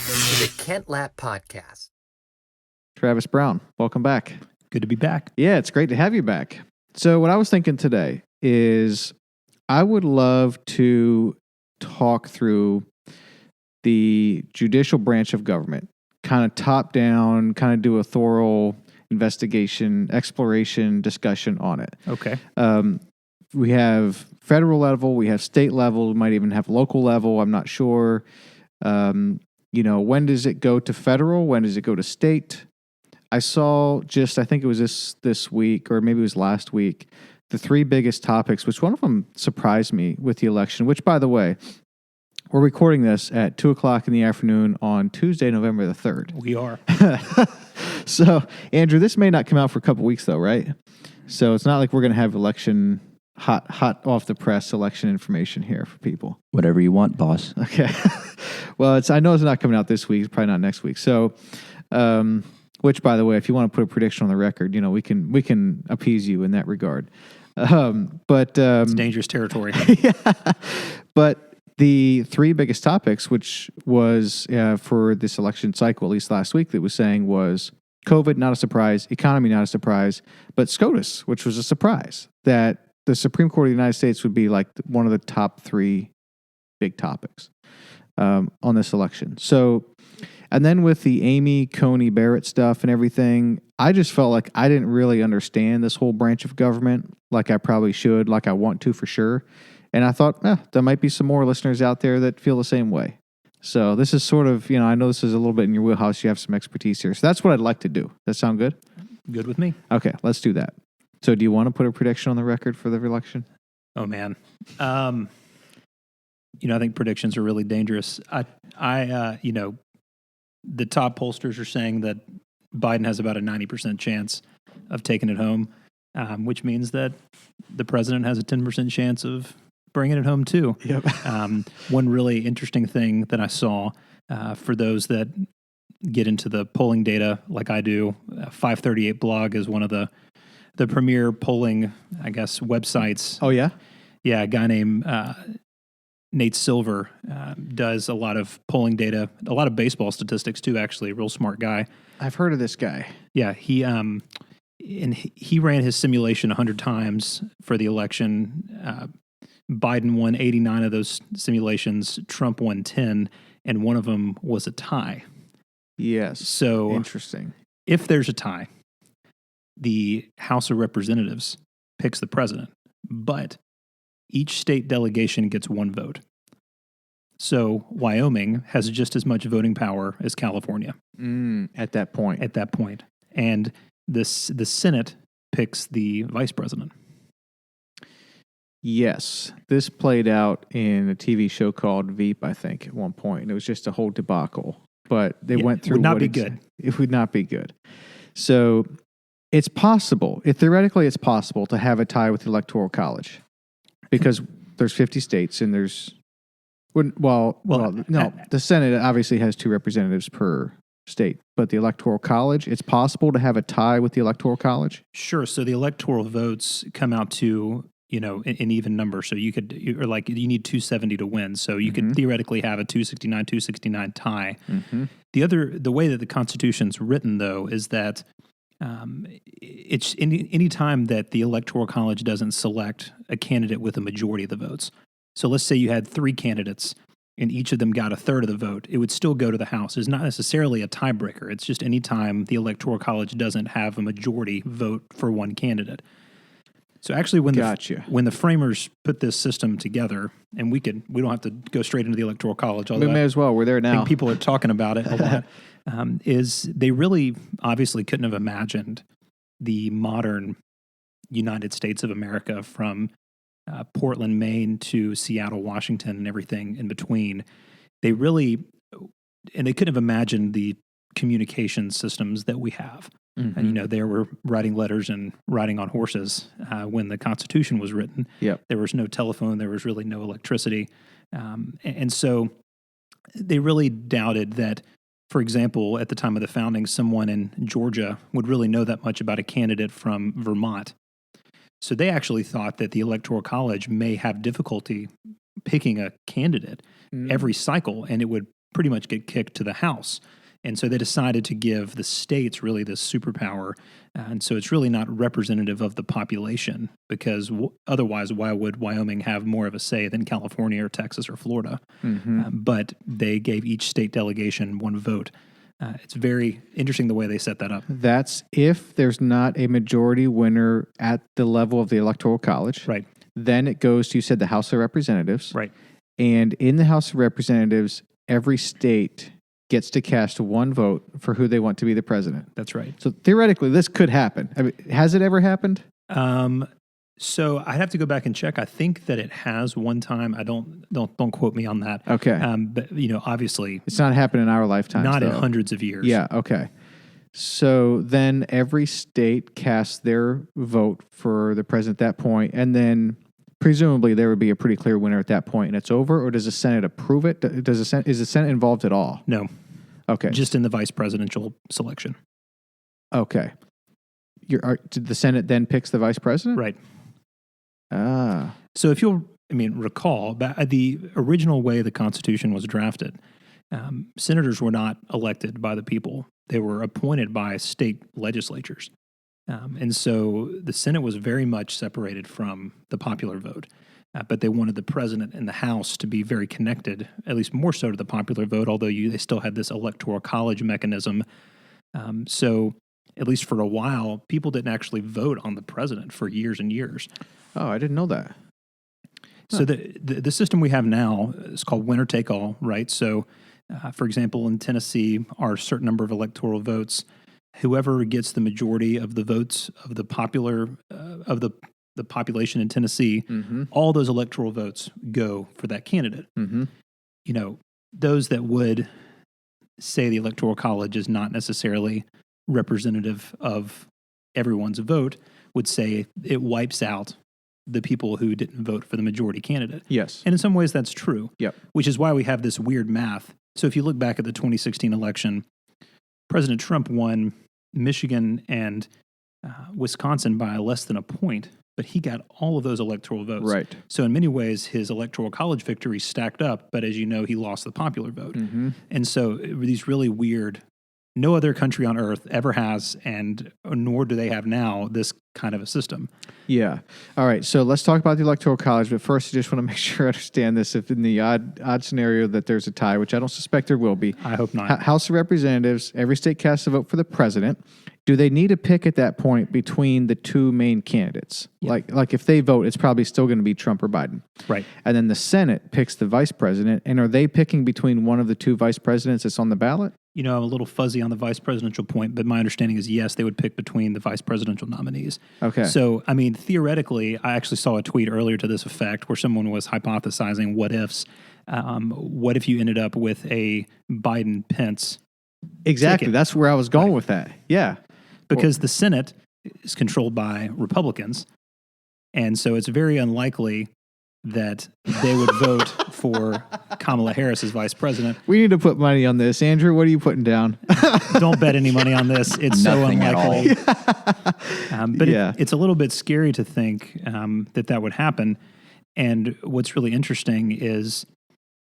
to the Kent Lapp Podcast. Travis Brown, welcome back. Good to be back. Yeah, it's great to have you back. So what I was thinking today is I would love to talk through the judicial branch of government, kind of top down, kind of do a thorough investigation, exploration, discussion on it. Okay. We have federal level, we have state level, we might even have local level. I'm not sure. When does it go to federal? When does it go to state? I saw I think it was this week, or maybe it was last week, the three biggest topics, which one of them surprised me with the election, which, by the way, we're recording this at 2 o'clock in the afternoon on Tuesday, November the 3rd. We are. So, Andrew, this may not come out for a couple weeks, though, right? So it's not like we're going to have election, hot off the press election information here for people. Whatever you want, boss. Okay. Well, I know it's not coming out this week. It's probably not next week. So, which, by the way, if you want to put a prediction on the record, we can appease you in that regard. It's dangerous territory. Yeah. But the three biggest topics, which was for this election cycle, at least last week, that was saying was COVID, not a surprise, economy, not a surprise, but SCOTUS, which was a surprise, that the Supreme Court of the United States would be like one of the top three big topics on this election. So, and then with the Amy Coney Barrett stuff and everything, I just felt like I didn't really understand this whole branch of government like I probably should, like I want to for sure. And I thought, there might be some more listeners out there that feel the same way. So this is sort of, I know this is a little bit in your wheelhouse. You have some expertise here. So that's what I'd like to do. Does that sound good? Good with me. Okay, let's do that. So do you want to put a prediction on the record for the election? Oh, man. I think predictions are really dangerous. The top pollsters are saying that Biden has about a 90% chance of taking it home, which means that the president has a 10% chance of bringing it home too. Yep. One really interesting thing that I saw for those that get into the polling data like I do, 538 blog is one of the premier polling, I guess, websites. Oh, yeah? Yeah, a guy named Nate Silver does a lot of polling data, a lot of baseball statistics too, actually, a real smart guy. I've heard of this guy. Yeah, he ran his simulation 100 times for the election. Biden won 89 of those simulations. Trump won 10, and one of them was a tie. Yes. So interesting. If there's a tie, the House of Representatives picks the president, but each state delegation gets one vote. So Wyoming has just as much voting power as California. At that point. And the Senate picks the vice president. Yes. This played out in a TV show called Veep, I think, at one point. And it was just a whole debacle. But they went through... It would not be good. It would not be good. So it's possible. Theoretically, it's possible to have a tie with the Electoral College. Because there's 50 states and there's... the Senate obviously has 2 representatives per state. But the Electoral College, it's possible to have a tie with the Electoral College? Sure. So the electoral votes come out to... an even number. So you need 270 to win. So you could theoretically have a 269 tie. Mm-hmm. The way that the Constitution's written, though, is that it's any time that the Electoral College doesn't select a candidate with a majority of the votes. So let's say you had 3 candidates and each of them got a third of the vote. It would still go to the House. It's not necessarily a tiebreaker. It's just any time the Electoral College doesn't have a majority vote for one candidate. So actually, when the framers put this system together, and we don't have to go straight into the Electoral College. We may as well. We're there now. I think people are talking about it a lot. Is they really obviously couldn't have imagined the modern United States of America from Portland, Maine to Seattle, Washington, and everything in between. They couldn't have imagined the communication systems that we have. Mm-hmm. And, they were writing letters and riding on horses when the Constitution was written. Yep. There was no telephone. There was really no electricity. And so they really doubted that, for example, at the time of the founding, someone in Georgia would really know that much about a candidate from Vermont. So they actually thought that the Electoral College may have difficulty picking a candidate every cycle, and it would pretty much get kicked to the House. And so they decided to give the states really this superpower. And so it's really not representative of the population, because otherwise, why would Wyoming have more of a say than California or Texas or Florida? But they gave each state delegation one vote. It's very interesting the way they set that up. That's if there's not a majority winner at the level of the Electoral College. Right. Then it goes to, you said, the House of Representatives. Right. And in the House of Representatives, every state gets to cast one vote for who they want to be the president. That's right. So theoretically, this could happen. I mean, has it ever happened? So I'd have to go back and check. I think that it has one time. I don't quote me on that. Okay. But obviously, It's not happened in our lifetime. not in hundreds of years. Yeah, okay. So then every state casts their vote for the president at that point, and then presumably there would be a pretty clear winner at that point, and it's over, or does the Senate approve it? Is the Senate involved at all? No. Okay. Just in the vice presidential selection. Okay. The Senate then picks the vice president? Right. Ah. So if you'll, recall, the original way the Constitution was drafted, senators were not elected by the people. They were appointed by state legislatures. And so the Senate was very much separated from the popular vote. But they wanted the president and the House to be very connected, at least more so to the popular vote, although they still had this Electoral College mechanism. So at least for a while, people didn't actually vote on the president for years and years. Oh, I didn't know that. So the system we have now is called winner take all, right? So, for example, in Tennessee, are a certain number of electoral votes. Whoever gets the majority of the votes of the popular of the population in Tennessee, all those electoral votes go for that candidate. Those that would say the Electoral College is not necessarily representative of everyone's vote would say it wipes out the people who didn't vote for the majority candidate. Yes. And in some ways that's true. Yep. Which is why we have this weird math. So if you look back at the 2016 election, President Trump won Michigan and Wisconsin by less than a point, but he got all of those electoral votes. Right. So in many ways, his Electoral College victory stacked up, but as you know, he lost the popular vote. And so these really weird, no other country on earth ever has, and nor do they have now, this kind of a system. Yeah. All right. So let's talk about the Electoral College. But first, I just want to make sure I understand this. If in the odd scenario that there's a tie, which I don't suspect there will be. I hope not. House of Representatives, every state casts a vote for the president. Do they need to pick at that point between the two main candidates? Yep. Like if they vote, it's probably still going to be Trump or Biden. Right. And then the Senate picks the vice president. And are they picking between one of the two vice presidents that's on the ballot? I'm a little fuzzy on the vice presidential point, but my understanding is yes, they would pick between the vice presidential nominees. Okay. So, theoretically, I actually saw a tweet earlier to this effect where someone was hypothesizing what ifs. What if you ended up with a Biden-Pence Exactly. ticket? That's where I was going with that. Yeah. Because the Senate is controlled by Republicans, and so it's very unlikely that they would vote for Kamala Harris as vice president. We need to put money on this. Andrew, what are you putting down? Don't bet any money on this. It's so Nothing at all. unlikely. But it's a little bit scary to think that would happen. And what's really interesting is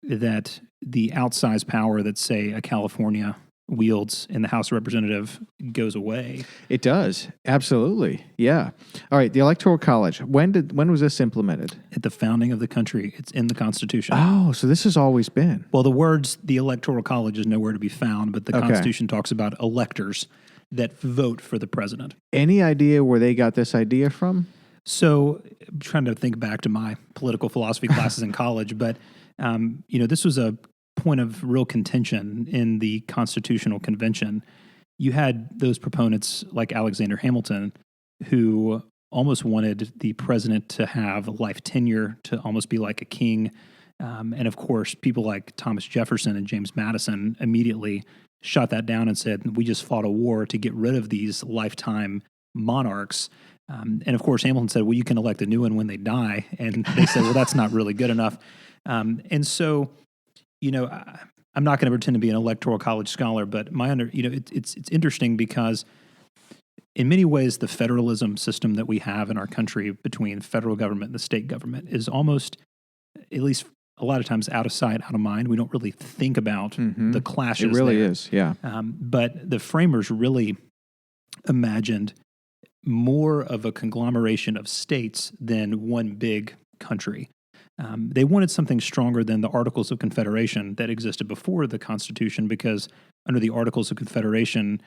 that the outsized power that, say, a California wields in the House of Representatives goes away. It does. Absolutely. Yeah. All right. The Electoral College. When was this implemented? At the founding of the country. It's in the Constitution. Oh, so this has always been. Well, the Electoral College is nowhere to be found, but the Constitution talks about electors that vote for the president. Any idea where they got this idea from? So I'm trying to think back to my political philosophy classes in college, but this was a point of real contention in the Constitutional Convention. You had those proponents like Alexander Hamilton who almost wanted the president to have life tenure, to almost be like a king. And of course, people like Thomas Jefferson and James Madison immediately shot that down and said, we just fought a war to get rid of these lifetime monarchs. And of course, Hamilton said, well, you can elect a new one when they die. And they said, well, that's not really good enough. And so, I'm not going to pretend to be an Electoral College scholar, but it's interesting because in many ways, the federalism system that we have in our country between federal government and the state government is almost, at least a lot of times out of sight, out of mind. We don't really think about the clashes. It really there. is, yeah. But the framers really imagined more of a conglomeration of states than one big country. They wanted something stronger than the Articles of Confederation that existed before the Constitution, because under the Articles of Confederation,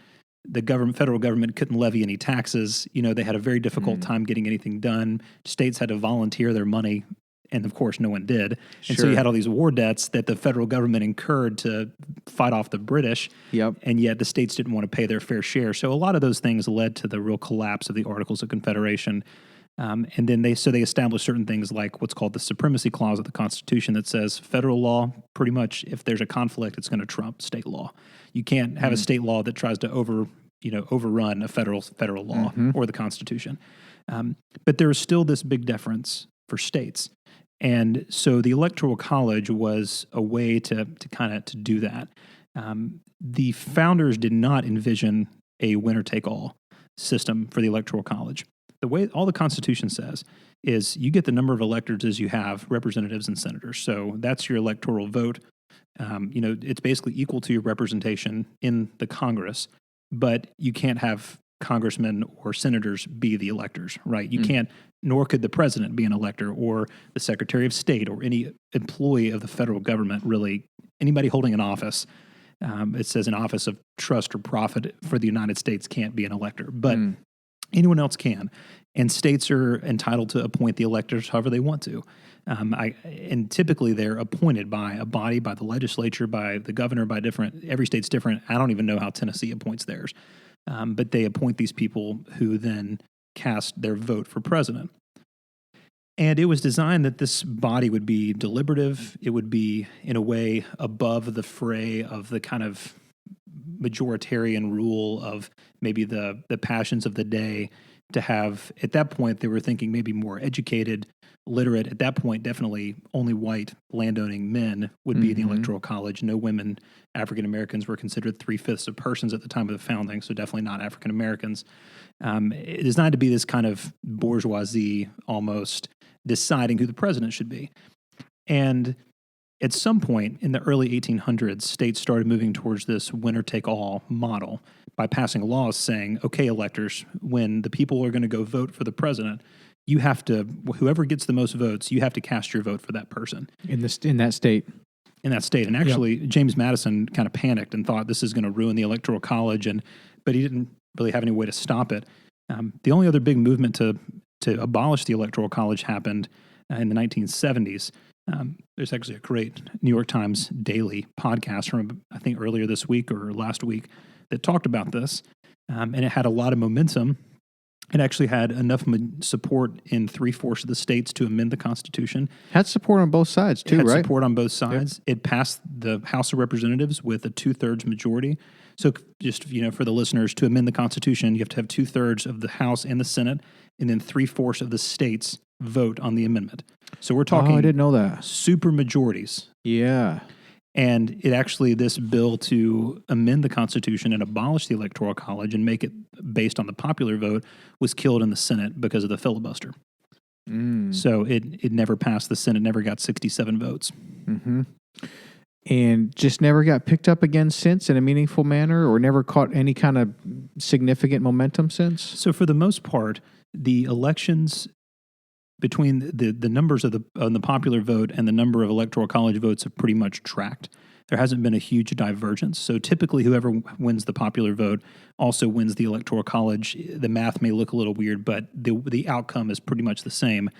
the federal government couldn't levy any taxes. They had a very difficult time getting anything done. States had to volunteer their money, and of course, no one did. And so you had all these war debts that the federal government incurred to fight off the British, and yet the states didn't want to pay their fair share. So a lot of those things led to the real collapse of the Articles of Confederation. And then they established certain things like what's called the Supremacy Clause of the Constitution that says federal law, pretty much, if there's a conflict, it's going to trump state law. You can't have a state law that tries to overrun a federal law or the Constitution. But there is still this big deference for states. And so the Electoral College was a way to do that. The founders did not envision a winner-take-all system for the Electoral College. The way all the Constitution says is you get the number of electors as you have representatives and senators. So that's your electoral vote. It's basically equal to your representation in the Congress, but you can't have congressmen or senators be the electors, right? You can't, nor could the president be an elector, or the Secretary of State, or any employee of the federal government, really, anybody holding an office. It says an office of trust or profit for the United States can't be an elector, but anyone else can. And states are entitled to appoint the electors however they want to. And typically they're appointed by a body, by the legislature, by the governor, every state's different. I don't even know how Tennessee appoints theirs. But they appoint these people who then cast their vote for president. And it was designed that this body would be deliberative. It would be, in a way, above the fray of the kind of majoritarian rule of maybe the passions of the day, to have, at that point, they were thinking maybe more educated, literate. At that point, definitely only white landowning men would be in the Electoral College. No women, African Americans were considered 3/5 of persons at the time of the founding, so definitely not African Americans. It is designed to be this kind of bourgeoisie almost deciding who the president should be. And at some point in the early 1800s, states started moving towards this winner-take-all model by passing laws saying, okay, electors, when the people are going to go vote for the president, you have to, whoever gets the most votes, you have to cast your vote for that person. In that state. In that state. And actually, James Madison kind of panicked and thought this is going to ruin the Electoral College, but he didn't really have any way to stop it. The only other big movement to abolish the Electoral College happened in the 1970s. There's actually a great New York Times daily podcast from, I think, earlier this week or last week that talked about this, and it had a lot of momentum. It actually had enough support in 3/4 of the states to amend the Constitution. Had support on both sides, too, right? It had right? support on both sides. Yep. It passed the House of Representatives with a 2/3 majority. So just, for the listeners, to amend the Constitution, you have to have 2/3 of the House and the Senate, and then 3/4 of the states vote on the amendment. So we're talking... Oh, I didn't know that. Super majorities. Yeah. And this bill to amend the Constitution and abolish the Electoral College and make it based on the popular vote was killed in the Senate because of the filibuster. So it never passed the Senate, never got 67 votes. And just never got picked up again since in a meaningful manner, or never caught any kind of significant momentum since? So for the most part, the elections between the numbers on the popular vote and the number of Electoral College votes have pretty much tracked. There hasn't been a huge divergence. So typically whoever wins the popular vote also wins the Electoral College. The math may look a little weird, but the outcome is pretty much the same.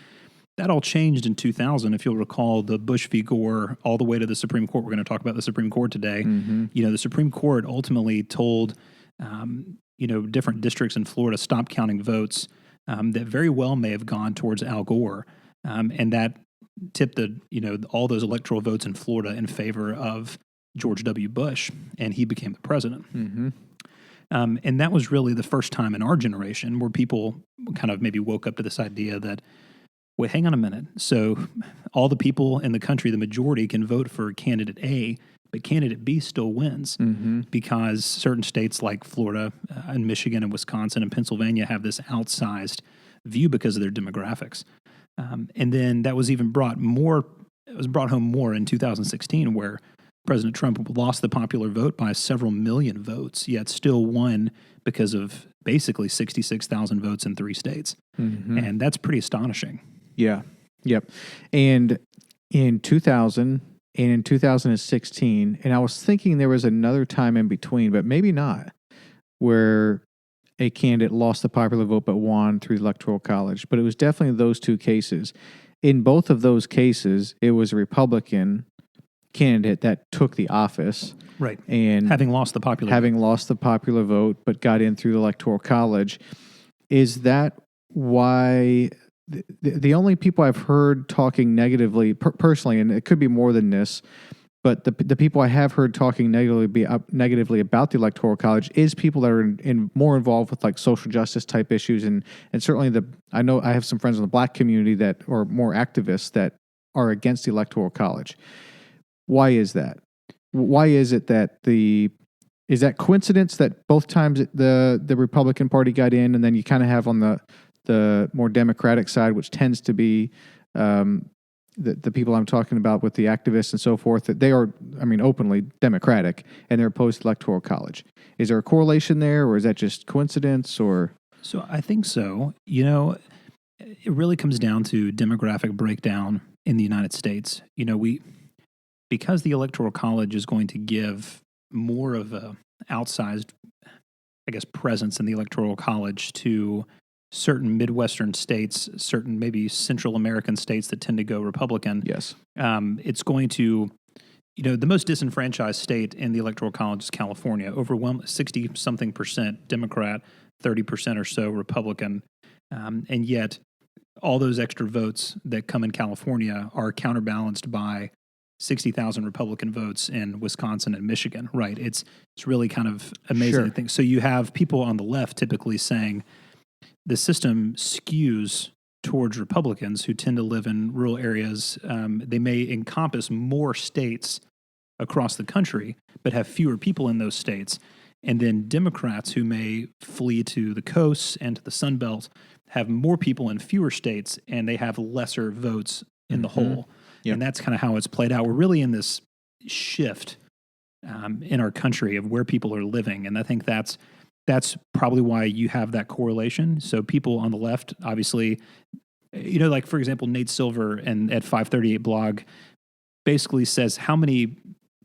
That all changed in 2000. If you'll recall, the Bush v. Gore all the way to the Supreme Court. We're going to talk about the Supreme Court today. The Supreme Court ultimately told different districts in Florida stop counting votes that very well may have gone towards Al Gore, and that tipped all those electoral votes in Florida in favor of George W. Bush, and he became the president. And that was really the first time in our generation where people kind of maybe woke up to this idea that, wait, hang on a minute. So all the people in the country, the majority, can vote for candidate A, but candidate B still wins because certain states like Florida and Michigan and Wisconsin and Pennsylvania have this outsized view because of their demographics. And then that was even brought more it was brought home more in 2016, where President Trump lost the popular vote by several million votes, yet still won because of basically 66,000 votes in 3 states. And that's pretty astonishing. Yeah. Yep. And in 2000 and in 2016, and I was thinking there was another time in between, but maybe not, where a candidate lost the popular vote but won through the Electoral College. But it was definitely those 2 cases. In both of those cases, it was a Republican candidate that took the office. Right. And having lost the popular vote, but got in through the Electoral College. Is that why the only people I've heard talking negatively, personally, and it could be more than this, but the people I have heard talking negatively about the Electoral College is people that are more involved with like social justice type issues, and certainly I know I have some friends in the Black community that are more activists that are against the Electoral College. Why is that? Why is it that is that coincidence that both times the Republican Party got in, and then you kind of have on the more Democratic side, which tends to be the people I'm talking about with the activists and so forth, that they are, openly Democratic, and they're opposed to Electoral College. Is there a correlation there, or is that just coincidence? Or So I think so. It really comes down to demographic breakdown in the United States. Because the Electoral College is going to give more of a outsized, presence in the Electoral College to certain Midwestern states, certain maybe Central American states that tend to go Republican. Yes. It's going to, the most disenfranchised state in the Electoral College is California, overwhelming 60-something% Democrat, 30% or so Republican. And yet all those extra votes that come in California are counterbalanced by 60,000 Republican votes in Wisconsin and Michigan, right? It's really kind of amazing to think. So you have people on the left typically saying the system skews towards Republicans who tend to live in rural areas. They may encompass more states across the country, but have fewer people in those states. And then Democrats who may flee to the coasts and to the Sun Belt have more people in fewer states, and they have lesser votes in the whole. Yep. And that's kind of how it's played out. We're really in this shift in our country of where people are living. And I think that's probably why you have that correlation. So people on the left, obviously, like, for example, Nate Silver and at 538 blog basically says how many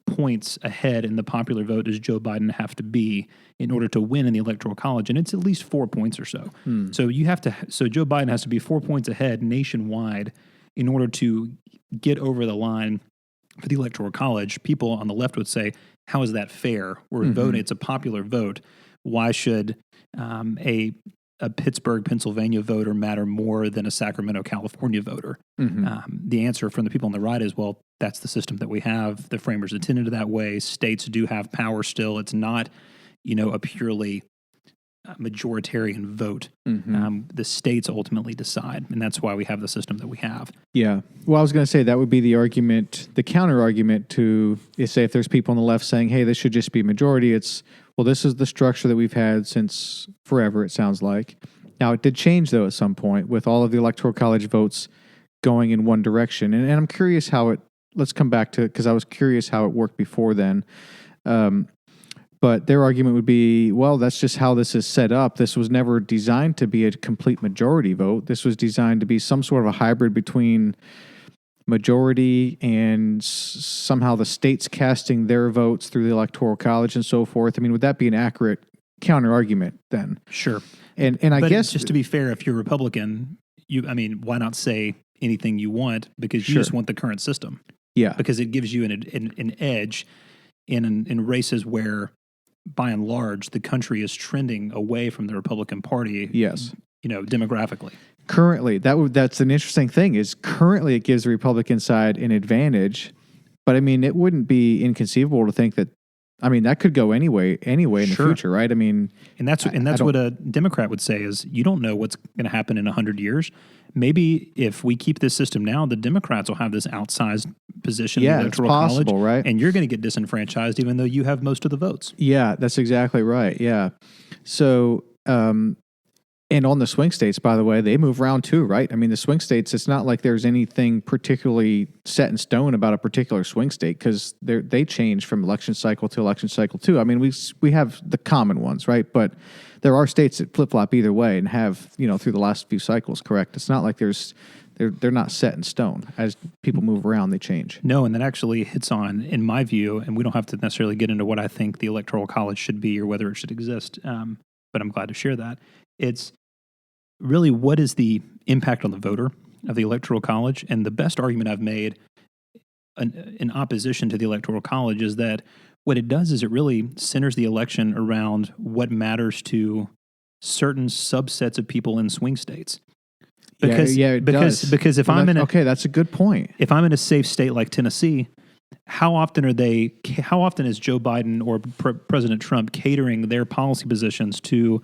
points ahead in the popular vote does Joe Biden have to be in order to win in the Electoral College? And it's at least 4 points or so. So Joe Biden has to be 4 points ahead nationwide in order to get over the line for the Electoral College. People on the left would say, how is that fair? We're voting, it's a popular vote. Why should a Pittsburgh, Pennsylvania voter matter more than a Sacramento, California voter? The answer from the people on the right is, well, that's the system that we have. The framers intended it that way. States do have power still. It's not, a purely majoritarian vote. The states ultimately decide, and that's why we have the system that we have. Yeah. Well, I was going to say that would be the argument, the counter argument to, say, if there's people on the left saying, hey, this should just be majority, it's, well, this is the structure that we've had since forever, it sounds like. Now, it did change, though, at some point with all of the Electoral College votes going in one direction. And I'm curious how let's come back to, because I was curious how it worked before then. But their argument would be, well, that's just how this is set up. This was never designed to be a complete majority vote. This was designed to be some sort of a hybrid between majority and somehow the states casting their votes through the Electoral College and so forth. Would that be an accurate counter argument then? Sure. And I guess, just to be fair, if you're Republican, why not say anything you want, because you just want the current system. Yeah. Because it gives you an edge in races where, by and large, the country is trending away from the Republican Party. Yes. Demographically. Currently, that's an interesting thing, is currently it gives the Republican side an advantage, but it wouldn't be inconceivable to think that, that could go anyway in the future, right? And that's what a Democrat would say is, you don't know what's going to happen in 100 years. Maybe if we keep this system now, the Democrats will have this outsized position in the Electoral College, right? And you're going to get disenfranchised even though you have most of the votes. Yeah, that's exactly right. Yeah. So And on the swing states, by the way, they move around too, right? I mean, the swing states, it's not like there's anything particularly set in stone about a particular swing state because they change from election cycle to election cycle too. I mean, we have the common ones, right? But there are states that flip-flop either way and have, through the last few cycles, correct? It's not like they're not set in stone. As people move around, they change. No, and that actually hits on, in my view, and we don't have to necessarily get into what I think the Electoral College should be or whether it should exist, but I'm glad to share that. It's really, what is the impact on the voter of the Electoral College? And the best argument I've made in opposition to the Electoral College is that what it does is it really centers the election around what matters to certain subsets of people in swing states. Because if I'm in that's a good point. If I'm in a safe state like Tennessee, how often is Joe Biden or President Trump catering their policy positions to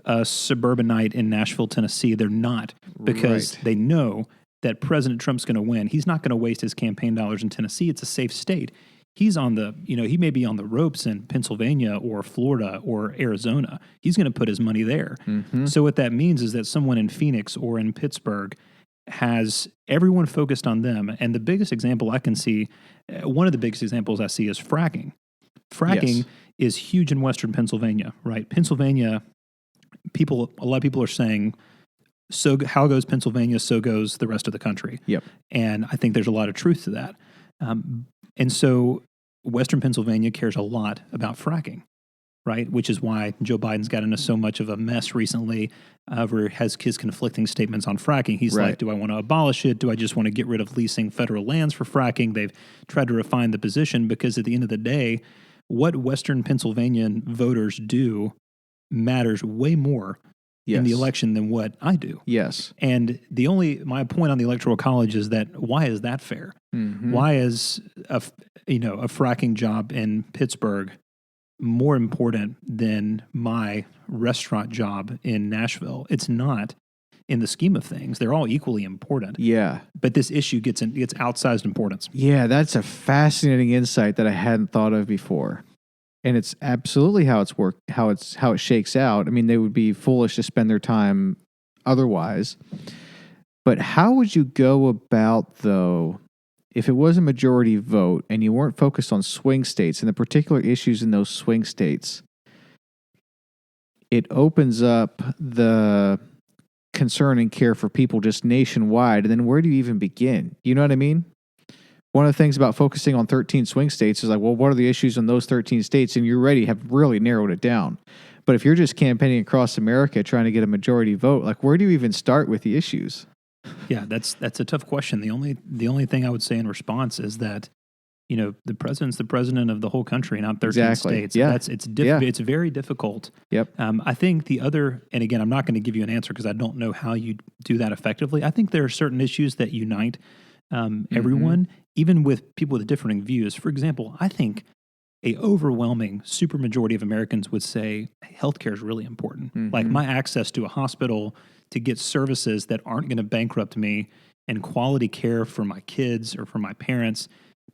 a suburbanite in Nashville, Tennessee? They're not, because they know that President Trump's going to win. He's not going to waste his campaign dollars in Tennessee. It's a safe state. He's on the, he may be on the ropes in Pennsylvania or Florida or Arizona. He's going to put his money there. Mm-hmm. So what that means is that someone in Phoenix or in Pittsburgh has everyone focused on them. And the biggest example I can see, one of the biggest examples I see is fracking. Fracking is huge in Western Pennsylvania, right? Pennsylvania, a lot of people are saying, so how goes Pennsylvania, so goes the rest of the country. Yep. And I think there's a lot of truth to that. And so Western Pennsylvania cares a lot about fracking, right? Which is why Joe Biden's got into so much of a mess recently where he has his conflicting statements on fracking. He's like, do I want to abolish it? Do I just want to get rid of leasing federal lands for fracking? They've tried to refine the position because at the end of the day, what Western Pennsylvanian voters do matters way more in the election than what I do. Yes. And my point on the Electoral College is that why is that fair? Mm-hmm. Why is a fracking job in Pittsburgh more important than my restaurant job in Nashville? It's not in the scheme of things. They're all equally important. Yeah. But this issue gets outsized importance. Yeah, that's a fascinating insight that I hadn't thought of before. And it's absolutely how it shakes out. I mean, they would be foolish to spend their time otherwise. But how would you go about, though, if it was a majority vote and you weren't focused on swing states and the particular issues in those swing states? It opens up the concern and care for people just nationwide. And then where do you even begin? You know what I mean? One of the things about focusing on 13 swing states is like, well, what are the issues in those 13 states? And you already have really narrowed it down. But if you're just campaigning across America trying to get a majority vote, like where do you even start with the issues? Yeah, that's a tough question. The only thing I would say in response is that, the president's the president of the whole country, not 13 states. Yeah. It's very difficult. Yep. I think and again, I'm not going to give you an answer because I don't know how you do that effectively. I think there are certain issues that unite everyone, even with people with differing views. For example, I think a overwhelming supermajority of Americans would say healthcare is really important. Mm-hmm. Like my access to a hospital to get services that aren't going to bankrupt me and quality care for my kids or for my parents,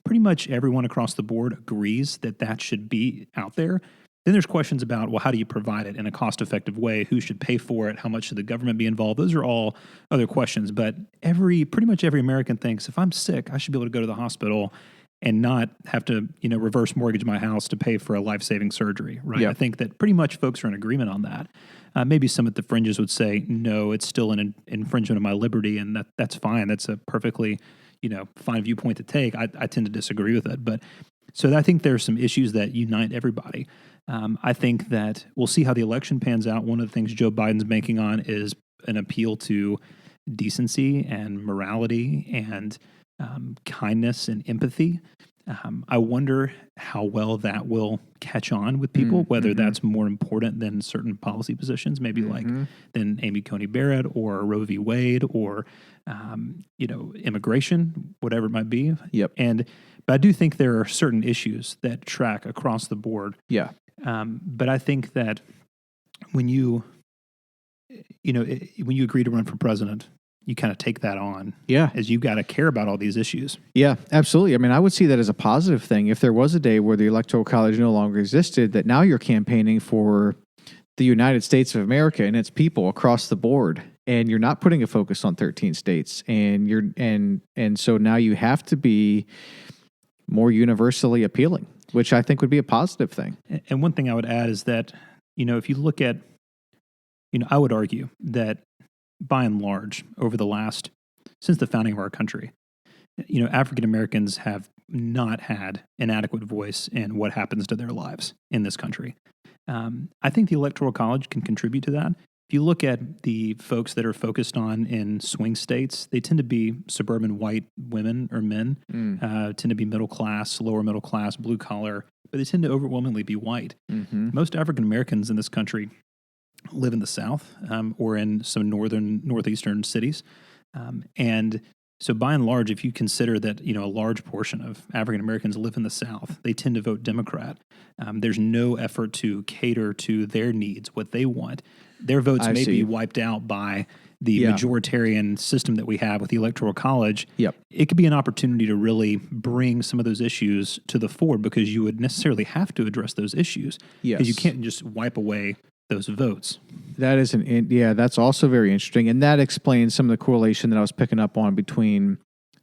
pretty much everyone across the board agrees that should be out there. Then there's questions about, well, how do you provide it in a cost-effective way? Who should pay for it? How much should the government be involved? Those are all other questions. But pretty much every American thinks if I'm sick, I should be able to go to the hospital and not have to, reverse mortgage my house to pay for a life-saving surgery, right? Yep. I think that pretty much folks are in agreement on that. Maybe some at the fringes would say, no, it's still an infringement of my liberty, and that's fine. That's a perfectly, fine viewpoint to take. I tend to disagree with it. But so I think there are some issues that unite everybody. I think that we'll see how the election pans out. One of the things Joe Biden's banking on is an appeal to decency and morality and kindness and empathy. I wonder how well that will catch on with people, whether that's more important than certain policy positions, maybe like than Amy Coney Barrett or Roe v. Wade or, immigration, whatever it might be. Yep. But I do think there are certain issues that track across the board. Yeah. But I think that when you agree to run for president, you kind of take that on. Yeah. As you've got to care about all these issues. Yeah, absolutely. I mean, I would see that as a positive thing. If there was a day where the Electoral College no longer existed, that now you're campaigning for the United States of America and its people across the board. And you're not putting a focus on 13 states. And so now you have to be more universally appealing, which I think would be a positive thing. And one thing I would add is that, if you look at, I would argue that by and large, since the founding of our country, African Americans have not had an adequate voice in what happens to their lives in this country. I think the Electoral College can contribute to that. If you look at the folks that are focused on in swing states, they tend to be suburban white women or men, tend to be middle class, lower middle class, blue collar, but they tend to overwhelmingly be white. Mm-hmm. Most African Americans in this country live in the South or in some northeastern cities. And so by and large, if you consider that, a large portion of African Americans live in the South, they tend to vote Democrat. There's no effort to cater to their needs, what they want. Their votes may be wiped out by the majoritarian system that we have with the Electoral College. Yep. It could be an opportunity to really bring some of those issues to the fore because you would necessarily have to address those issues. Yes. Because you can't just wipe away those votes. That is that's also very interesting. And that explains some of the correlation that I was picking up on between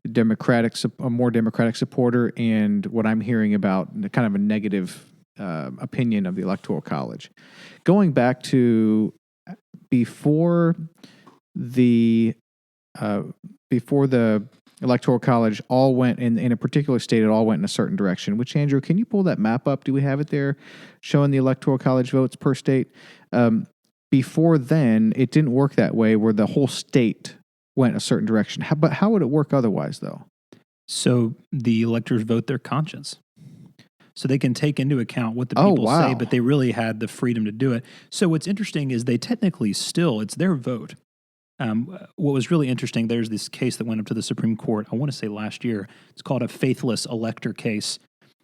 a more Democratic supporter and what I'm hearing about kind of a negative opinion of the Electoral College. Going back to before the Electoral College all went in a particular state, it all went in a certain direction, which, Andrew, can you pull that map up? Do we have it there showing the Electoral College votes per state? Before then, it didn't work that way where the whole state went a certain direction. But how would it work otherwise, though? So the electors vote their conscience. So they can take into account what the people say, but they really had the freedom to do it. So what's interesting is they technically it's their vote. What was really interesting, there's this case that went up to the Supreme Court, I want to say last year. It's called a faithless elector case.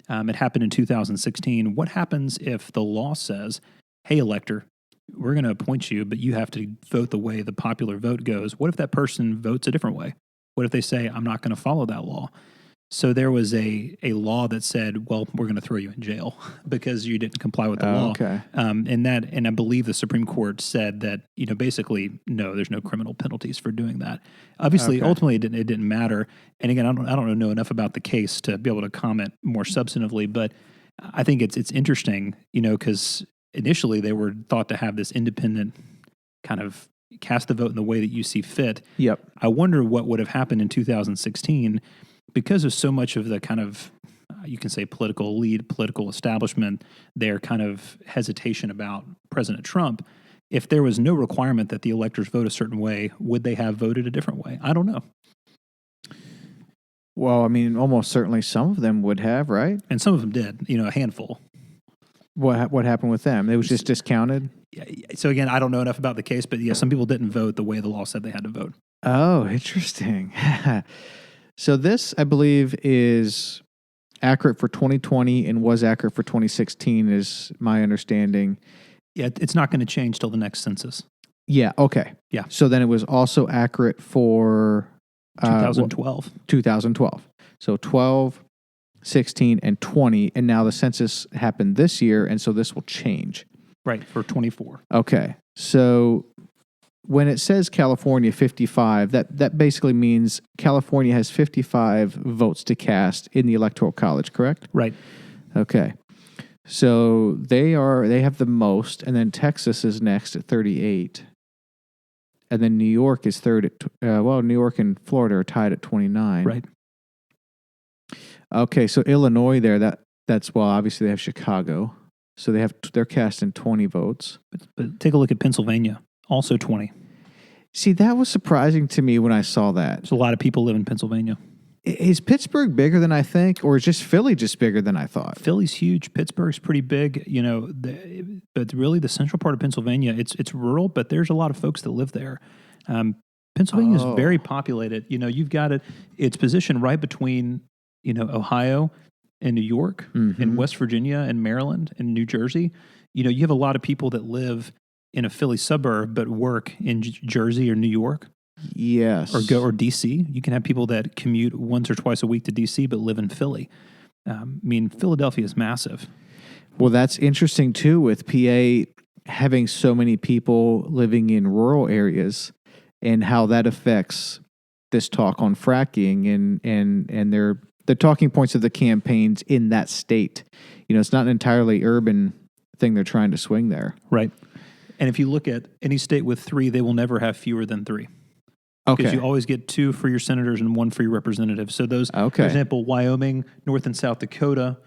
It happened in 2016. What happens if the law says, hey, elector, we're going to appoint you, but you have to vote the way the popular vote goes? What if that person votes a different way? What if they say, I'm not going to follow that law? So there was a law that said, well, we're going to throw you in jail because you didn't comply with the law. Okay. And I believe the Supreme Court said that, basically, no, there's no criminal penalties for doing that. Obviously, ultimately, it didn't matter. And again, I don't know enough about the case to be able to comment more substantively, but I think it's interesting, because initially they were thought to have this independent kind of cast the vote in the way that you see fit. Yep. I wonder what would have happened in 2016 because of so much of the kind of, you can say political elite, political establishment, their kind of hesitation about President Trump. If there was no requirement that the electors vote a certain way, would they have voted a different way? I don't know. Well, I mean, almost certainly some of them would have, right? And some of them did, a handful. What happened with them? It was just discounted? So again, I don't know enough about the case, but some people didn't vote the way the law said they had to vote. Oh, interesting. So this, I believe, is accurate for 2020 and was accurate for 2016 is my understanding. Yeah, it's not going to change till the next census. Yeah, okay. Yeah. So then it was also accurate for 2012. 2012. So 12, 16, and 20, and now the census happened this year, and so this will change. Right, for 24. Okay. So when it says California 55, that basically means California has 55 votes to cast in the Electoral College, correct? Right. Okay. So they have the most, and then Texas is next at 38. And then New York is third at, New York and Florida are tied at 29. Right. Okay, so Illinois there, that's obviously they have Chicago. So they're casting 20 votes. But take a look at Pennsylvania, also 20. See, that was surprising to me when I saw that. There's a lot of people live in Pennsylvania. Is Pittsburgh bigger than I think, or is just Philly just bigger than I thought? Philly's huge. Pittsburgh's pretty big, but really the central part of Pennsylvania, it's rural, but there's a lot of folks that live there. Pennsylvania is very populated. You've got it's positioned right between, Ohio and New York and West Virginia and Maryland and New Jersey. You have a lot of people that live in a Philly suburb but work in Jersey or New York. Yes. Or D.C. You can have people that commute once or twice a week to D.C. but live in Philly. Philadelphia is massive. Well, that's interesting, too, with PA having so many people living in rural areas and how that affects this talk on fracking and the talking points of the campaigns in that state. It's not an entirely urban thing they're trying to swing there. Right. And if you look at any state with 3, they will never have fewer than 3. Okay. Because you always get 2 for your senators and 1 for your representatives. So those, for example, Wyoming, North and South Dakota,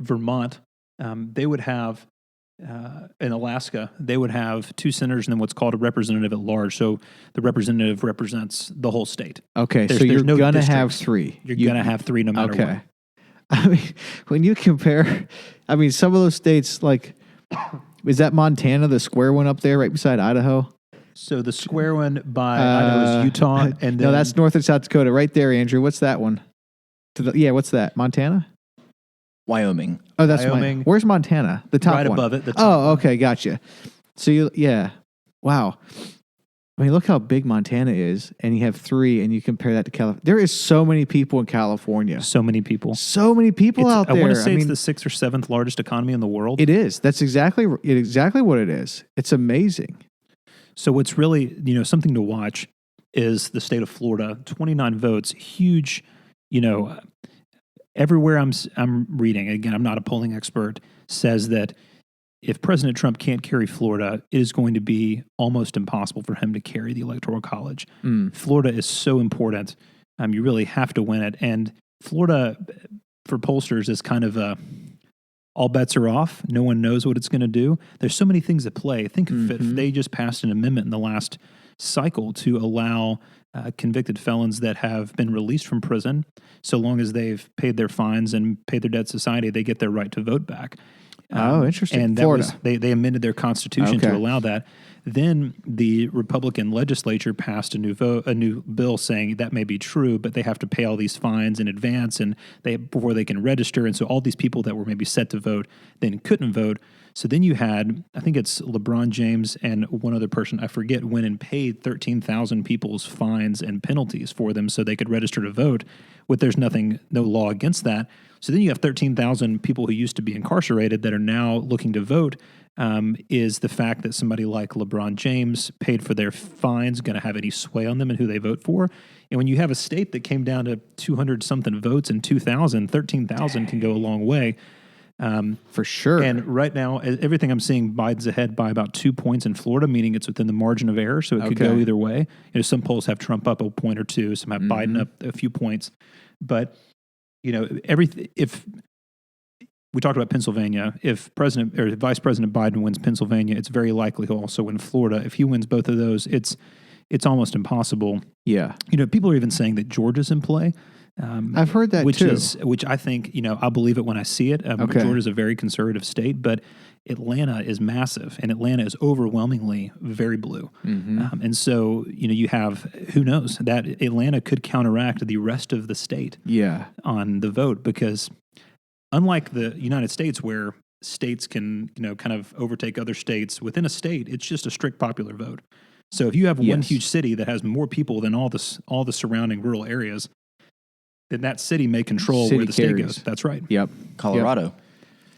Vermont, they would have, in Alaska, they would have 2 senators and then what's called a representative at large. So the representative represents the whole state. Okay, so you're no going to have 3. You're going to have 3 no matter what. I mean, when you compare, some of those states, like, is that Montana, the square one up there right beside Idaho? So the square one by Idaho is Utah. And then, no, that's North and South Dakota. Right there, Andrew. What's that one? What's that? Montana? Wyoming. Oh, that's Wyoming. Where's Montana? The top right one. Above it. The top one. Okay, gotcha. So wow. Look how big Montana is, and you have 3, and you compare that to California. There is so many people in California. So many people. Out there. I want to say it's the 6th or 7th largest economy in the world. It is. That's exactly what it is. It's amazing. So what's really, something to watch is the state of Florida. 29 votes, huge. Everywhere I'm reading, again, I'm not a polling expert, says that if President Trump can't carry Florida, it is going to be almost impossible for him to carry the Electoral College. Florida is so important. You really have to win it. And Florida, for pollsters, is kind of all bets are off. No one knows what it's going to do. There's so many things at play. Think if they just passed an amendment in the last cycle to allow convicted felons that have been released from prison, so long as they've paid their fines and paid their debt to society, they get their right to vote back. Interesting. And that Florida. they amended their constitution to allow that. Then the Republican legislature passed a new bill saying that may be true, but they have to pay all these fines in advance and before they can register. And so all these people that were maybe set to vote then couldn't vote. So then you had, I think it's LeBron James and one other person, I forget, went and paid 13,000 people's fines and penalties for them so they could register to vote. There's no law against that. So then you have 13,000 people who used to be incarcerated that are now looking to vote. Is the fact that somebody like LeBron James paid for their fines going to have any sway on them and who they vote for? And when you have a state that came down to 200-something votes in 2000, 13,000 can go a long way. For sure. And right now, everything I'm seeing, Biden's ahead by about 2 points in Florida, meaning it's within the margin of error, so it could go either way. Some polls have Trump up a point or two, some have Biden up a few points. But, if we talked about Pennsylvania, if Vice President Biden wins Pennsylvania, it's very likely he'll also win Florida. If he wins both of those, it's almost impossible. Yeah. People are even saying that Georgia's in play. I've heard that too. Which I think, I'll believe it when I see it. Georgia's a very conservative state, but Atlanta is massive, and Atlanta is overwhelmingly very blue. And so, you have, who knows, that Atlanta could counteract the rest of the state on the vote, because unlike the United States where states can, kind of overtake other states within a state, it's just a strict popular vote. So if you have one huge city that has more people than all the surrounding rural areas, then that city may control where the state goes. That's right. Yep. Colorado.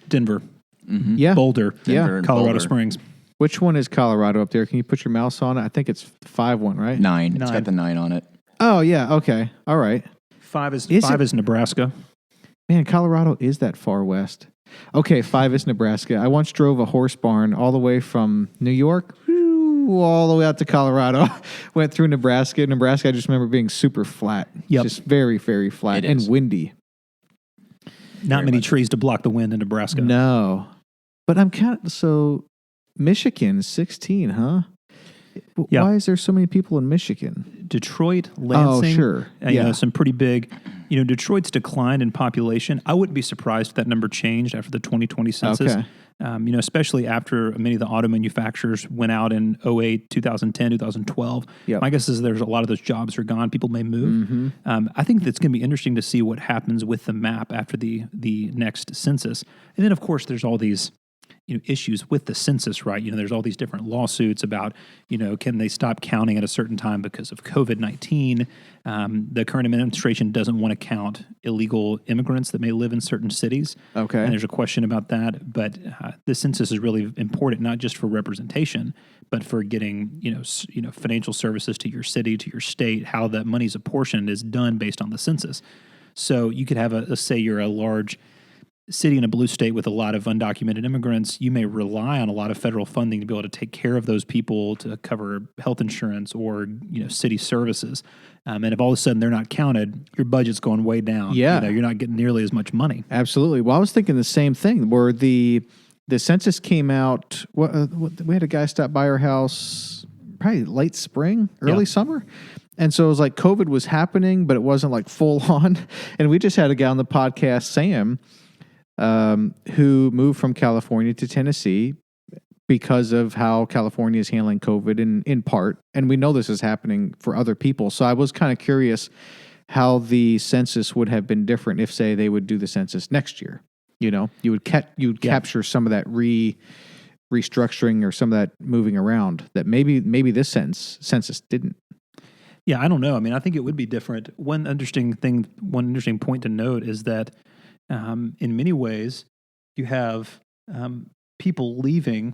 Denver. Yeah. Boulder. Denver and Colorado Boulder. Springs. Which one is Colorado up there? Can you put your mouse on it? I think it's 5-1, right? 9. It's got the 9 on it. Oh, yeah. Okay. All right. 5 is Nebraska. Man, Colorado is that far west. Okay, 5 is Nebraska. I once drove a horse barn all the way from New York all the way out to Colorado. Went through Nebraska. Nebraska, I just remember being super flat. Yep. Just very, very flat and windy. Not many trees to block the wind in Nebraska. No. But I'm so Michigan, 16, huh? Yeah. Why is there so many people in Michigan? Detroit, Lansing. Oh, sure. Some pretty big. Detroit's declined in population. I wouldn't be surprised if that number changed after the 2020 census. Okay. Especially after many of the auto manufacturers went out in 2008, 2010, 2012. Yep. My guess is there's a lot of those jobs are gone. People may move. I think that's going to be interesting to see what happens with the map after the next census. And then, of course, there's all these issues with the census, right? There's all these different lawsuits about, can they stop counting at a certain time because of COVID-19? The current administration doesn't want to count illegal immigrants that may live in certain cities. Okay. And there's a question about that. But the census is really important, not just for representation, but for getting, financial services to your city, to your state. How that money's apportioned is done based on the census. So you could have let's say you're a large city in a blue state with a lot of undocumented immigrants. You may rely on a lot of federal funding to be able to take care of those people, to cover health insurance or city services. And if all of a sudden they're not counted, your budget's going way down. Yeah. You're not getting nearly as much money. Absolutely. Well, I was thinking the same thing. Where the census came out, we had a guy stop by our house probably late spring, early summer. And so it was like COVID was happening, but it wasn't like full on. And we just had a guy on the podcast, Sam, who moved from California to Tennessee because of how California is handling COVID in part. And we know this is happening for other people. So I was kind of curious how the census would have been different if, say, they would do the census next year. You would capture some of that restructuring or some of that moving around that maybe this census didn't. Yeah, I don't know. I mean, I think it would be different. One interesting point to note is that in many ways, you have people leaving.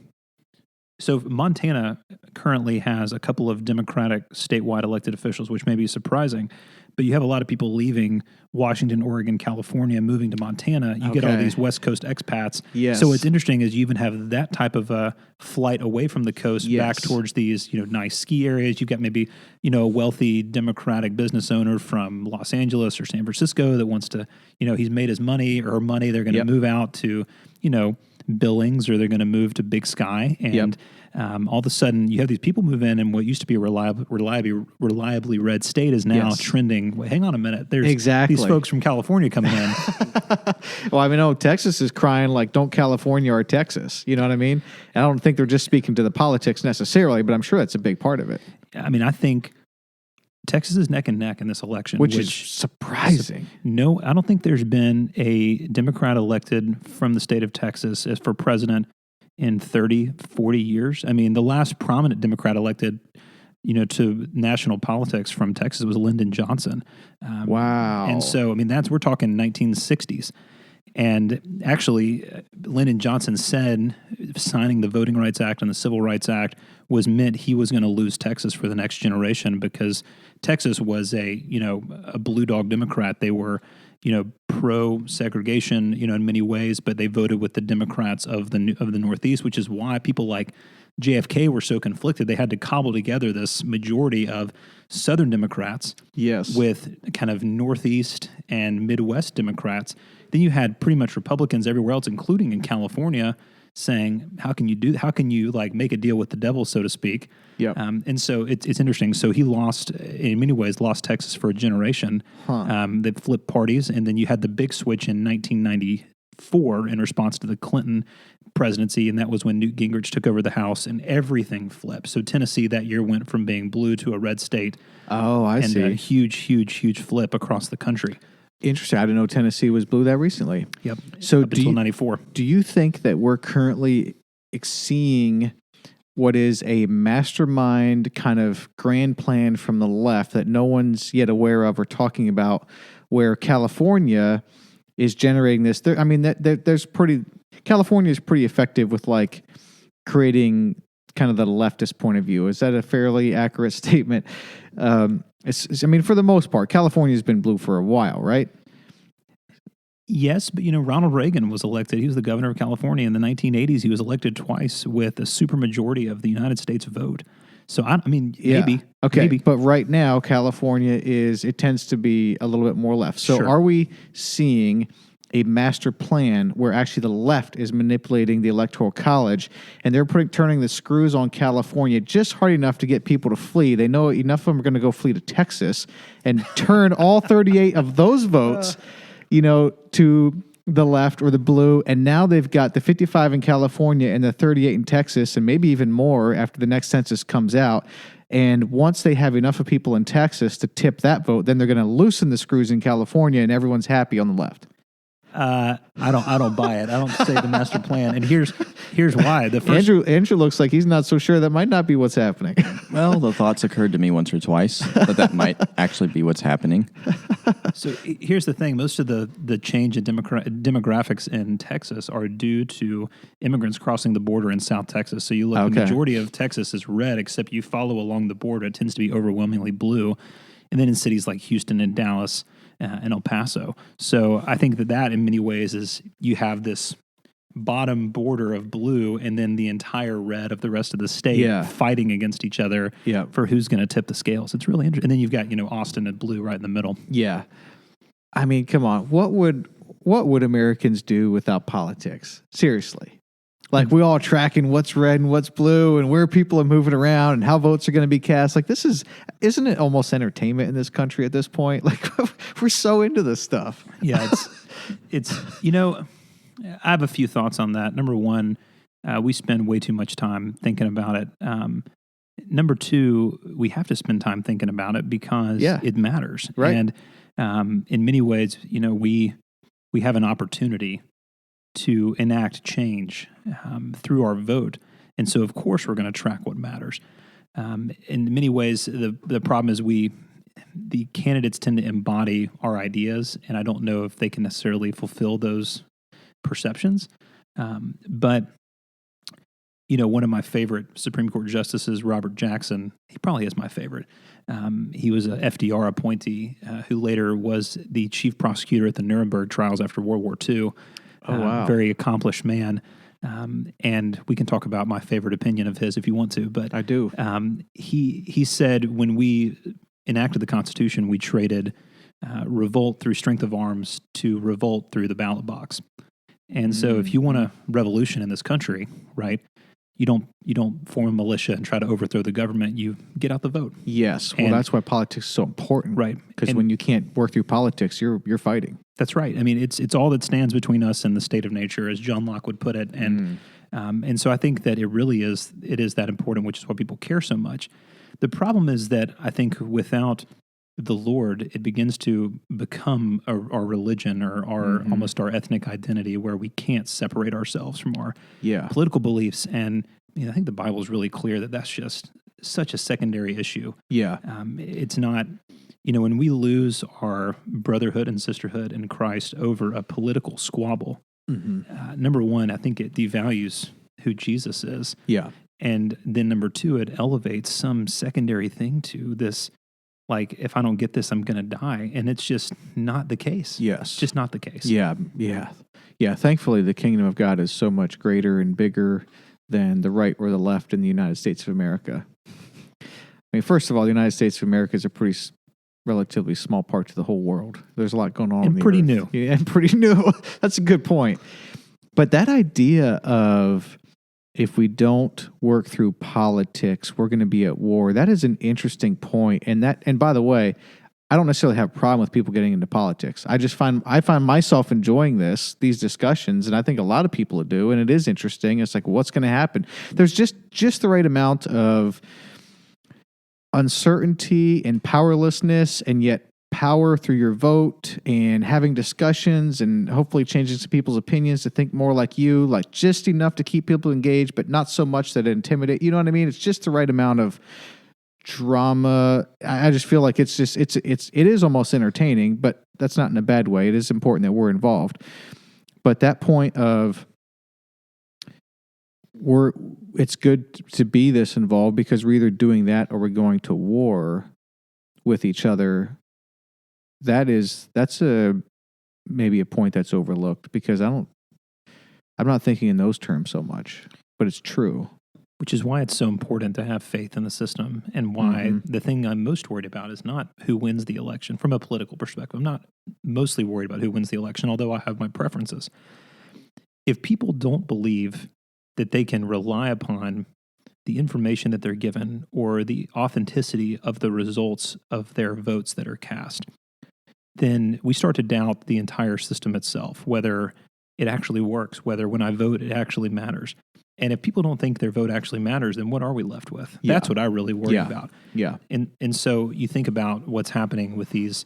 So Montana currently has a couple of Democratic statewide elected officials, which may be surprising, but you have a lot of people leaving Washington, Oregon, California, moving to Montana. You get all these West Coast expats. Yes. So what's interesting is you even have that type of a flight away from the coast back towards these, nice ski areas. You've got maybe, a wealthy Democratic business owner from Los Angeles or San Francisco that wants to, he's made his money or her money. They're going to move out to, Billings, or they're going to move to Big Sky. And all of a sudden you have these people move in, and what used to be a reliably red state is now trending. Well, hang on a minute. There's these folks from California coming in. Well, I mean, Texas is crying like, don't California or Texas. You know what I mean? And I don't think they're just speaking to the politics necessarily, but I'm sure that's a big part of it. I mean, I think Texas is neck and neck in this election. Which is surprising. No, I don't think there's been a Democrat elected from the state of Texas as for president in 30, 40 years. I mean, the last prominent Democrat elected, to national politics from Texas was Lyndon Johnson. Wow. And so, I mean, we're talking 1960s. And actually, Lyndon Johnson said signing the Voting Rights Act and the Civil Rights Act meant he was going to lose Texas for the next generation, because Texas was a blue dog Democrat. They were, pro-segregation, in many ways, but they voted with the Democrats of the Northeast, which is why people like JFK were so conflicted. They had to cobble together this majority of Southern Democrats with kind of Northeast and Midwest Democrats. Then you had pretty much Republicans everywhere else, including in California, saying, how can you like make a deal with the devil, so to speak? Yeah. And so it's interesting. So he in many ways lost Texas for a generation. They flipped parties, and then you had the big switch in 1994 in response to the Clinton presidency, and that was when Newt Gingrich took over the House, and everything flipped. So Tennessee that year went from being blue to a red state. Oh, I see. And a huge flip across the country. Interesting. I didn't know Tennessee was blue that recently. Yep. So up until 94. Do you think that we're currently seeing what is a mastermind kind of grand plan from the left that no one's yet aware of or talking about, where California is generating this? California is pretty effective with like creating kind of the leftist point of view. Is that a fairly accurate statement? For the most part, California's been blue for a while, right? Yes, but Ronald Reagan was elected. He was the governor of California in the 1980s. He was elected twice with a supermajority of the United States vote. So maybe. Okay, maybe. But right now, California it tends to be a little bit more left. So Are we seeing a master plan where actually the left is manipulating the Electoral College, and they're turning the screws on California just hard enough to get people to flee? They know enough of them are going to go flee to Texas and turn all 38 of those votes, to the left or the blue. And now they've got the 55 in California and the 38 in Texas, and maybe even more after the next census comes out. And once they have enough of people in Texas to tip that vote, then they're going to loosen the screws in California, and everyone's happy on the left. I don't buy it. I don't say the master plan. And here's why. The first Andrew looks like he's not so sure that might not be what's happening. Well, the thoughts occurred to me once or twice that might actually be what's happening. So here's the thing. Most of the change in demographics in Texas are due to immigrants crossing the border in South Texas. So you look, the majority of Texas is red, except you follow along the border, it tends to be overwhelmingly blue. And then in cities like Houston and Dallas and El Paso. So I think that in many ways is you have this bottom border of blue and then the entire red of the rest of the state fighting against each other for who's going to tip the scales. It's really interesting. And then you've got, Austin and blue right in the middle. Yeah. I mean, come on. What would Americans do without politics? Seriously. Like, we all tracking what's red and what's blue and where people are moving around and how votes are going to be cast. Like, isn't it almost entertainment in this country at this point? Like, we're so into this stuff. Yeah, it's I have a few thoughts on that. Number one, we spend way too much time thinking about it. Number two, we have to spend time thinking about it because it matters. Right. And in many ways, we have an opportunity to enact change through our vote. And so, of course, we're going to track what matters. In many ways, the problem is the candidates tend to embody our ideas, and I don't know if they can necessarily fulfill those perceptions. But, one of my favorite Supreme Court justices, Robert Jackson, he probably is my favorite. He was a FDR appointee who later was the chief prosecutor at the Nuremberg trials after World War II. Oh, wow. Very accomplished man. And we can talk about my favorite opinion of his if you want to. But I do. He said when we enacted the Constitution, we traded revolt through strength of arms to revolt through the ballot box. And so if you want a revolution in this country, right, you don't form a militia and try to overthrow the government. You get out the vote. Yes. Well, that's why politics is so important. Right. Because when you can't work through politics, you're fighting. That's right. I mean, it's all that stands between us and the state of nature, as John Locke would put it. And so I think that it is that important, which is why people care so much. The problem is that I think without the Lord, it begins to become our religion or almost our ethnic identity, where we can't separate ourselves from our political beliefs. And I think the Bible is really clear that that's just such a secondary issue. Yeah, it's not. When we lose our brotherhood and sisterhood in Christ over a political squabble, number one, I think it devalues who Jesus is. Yeah, and then number two, it elevates some secondary thing to this. Like, if I don't get this, I'm going to die. And it's just not the case. Yes. It's just not the case. Yeah. Thankfully, the kingdom of God is so much greater and bigger than the right or the left in the United States of America. I mean, first of all, the United States of America is a relatively small part to the whole world. There's a lot going on. And pretty new. Yeah, and pretty new. That's a good point. But that idea of, if we don't work through politics, we're going to be at war. That is an interesting point. And by the way, I don't necessarily have a problem with people getting into politics. I find myself enjoying these discussions, and I think a lot of people do, and it is interesting. It's like, what's going to happen? There's just the right amount of uncertainty and powerlessness, and yet power through your vote and having discussions and hopefully changing some people's opinions to think more like you, like just enough to keep people engaged, but not so much that it intimidate. You know what I mean? It's just the right amount of drama. I just feel like it is almost entertaining, but that's not in a bad way. It is important that we're involved. But that point of it's good to be this involved because we're either doing that or we're going to war with each other. That's maybe a point that's overlooked because I'm not thinking in those terms so much, but it's true. Which is why it's so important to have faith in the system, and why the thing I'm most worried about is not who wins the election from a political perspective. I'm not mostly worried about who wins the election, although I have my preferences. If people don't believe that they can rely upon the information that they're given or the authenticity of the results of their votes that are cast, then we start to doubt the entire system itself, whether it actually works, whether when I vote it actually matters. And if people don't think their vote actually matters, then what are we left with? Yeah. That's what I really worry about. Yeah. And so you think about what's happening with these,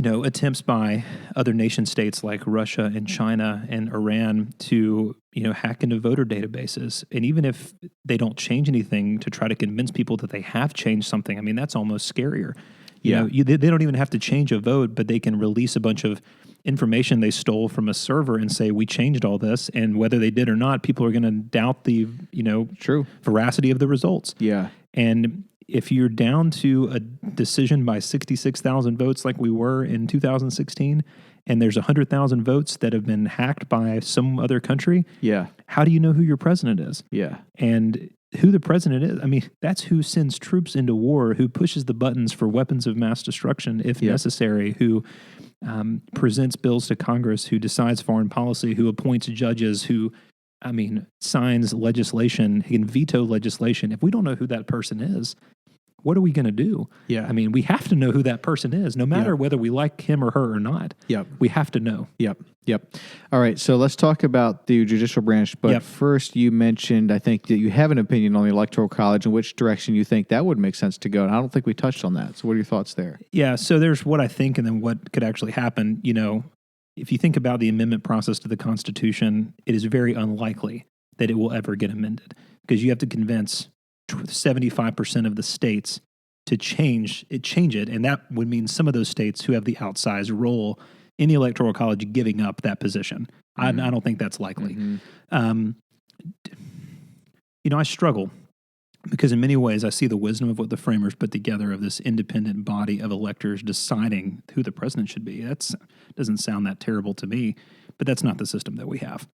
attempts by other nation states like Russia and China and Iran to, hack into voter databases. And even if they don't change anything, to try to convince people that they have changed something, I mean, that's almost scarier. They don't even have to change a vote, but they can release a bunch of information they stole from a server and say, we changed all this. And whether they did or not, people are going to doubt the, True. veracity of the results. Yeah. And if you're down to a decision by 66,000 votes like we were in 2016, and there's 100,000 votes that have been hacked by some other country, how do you know who your president is? Yeah. And who the president is, I mean, that's who sends troops into war, who pushes the buttons for weapons of mass destruction if necessary, who presents bills to Congress, who decides foreign policy, who appoints judges, who signs legislation, he can veto legislation. If we don't know who that person is, what are we going to do? Yeah. I mean, we have to know who that person is, no matter whether we like him or her or not. Yep. We have to know. Yep. All right. So let's talk about the judicial branch. But first, you mentioned, I think, that you have an opinion on the Electoral College and which direction you think that would make sense to go. And I don't think we touched on that. So what are your thoughts there? Yeah. So there's what I think and then what could actually happen. If you think about the amendment process to the Constitution, it is very unlikely that it will ever get amended because you have to convince 75% of the states to change it, and that would mean some of those states who have the outsized role in the Electoral College giving up that position. Mm-hmm. I don't think that's likely. Mm-hmm. I struggle because in many ways I see the wisdom of what the framers put together of this independent body of electors deciding who the president should be. That doesn't sound that terrible to me, but that's not the system that we have.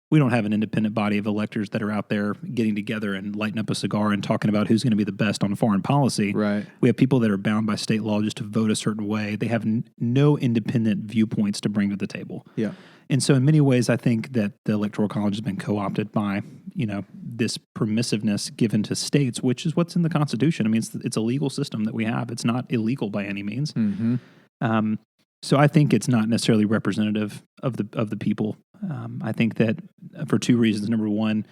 We don't have an independent body of electors that are out there getting together and lighting up a cigar and talking about who's going to be the best on foreign policy. Right. We have people that are bound by state law just to vote a certain way. They have no independent viewpoints to bring to the table. Yeah. And so in many ways, I think that the Electoral College has been co-opted by, this permissiveness given to states, which is what's in the Constitution. I mean, it's a legal system that we have. It's not illegal by any means. Mm-hmm. So I think it's not necessarily representative of the people. I think that for two reasons. Number one,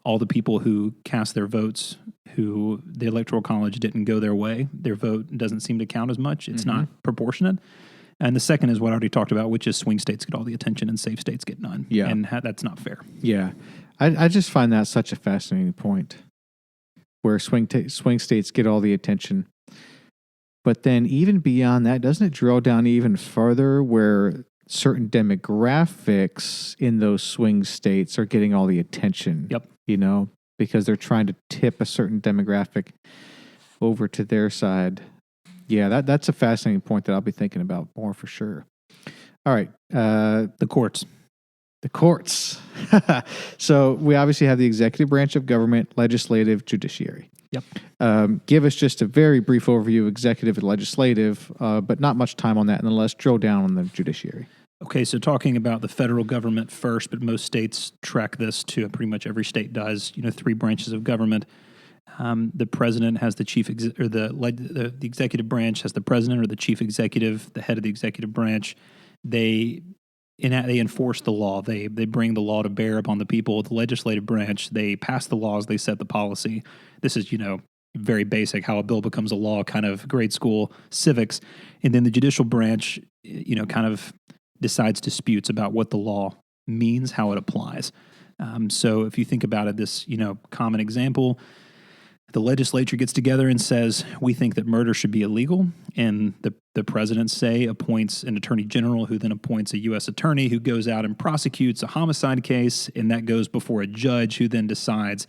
all the people who cast their votes, who the Electoral College didn't go their way, their vote doesn't seem to count as much. It's not proportionate. And the second is what I already talked about, which is swing states get all the attention and safe states get none. Yeah. And that's not fair. Yeah. I just find that such a fascinating point where swing states get all the attention. But then even beyond that, doesn't it drill down even further where certain demographics in those swing states are getting all the attention? Yep. Because they're trying to tip a certain demographic over to their side. Yeah, that's a fascinating point that I'll be thinking about more for sure. All right. The courts. The courts. So we obviously have the executive branch of government, legislative, judiciary. Yep. Give us just a very brief overview of executive and legislative, but not much time on that. And then let's drill down on the judiciary. Okay, so talking about the federal government first, but most states track this to pretty much every state does. Three branches of government. The president has the chief, the executive branch has the president or the chief executive, the head of the executive branch. They enforce the law. They bring the law to bear upon the people. The legislative branch, they pass the laws. They set the policy. This is, very basic, how a bill becomes a law, kind of grade school civics. And then the judicial branch, kind of decides disputes about what the law means, how it applies. So if you think about it, this, common example, the legislature gets together and says, we think that murder should be illegal. And the president, appoints an attorney general who then appoints a U.S. attorney who goes out and prosecutes a homicide case. And that goes before a judge who then decides,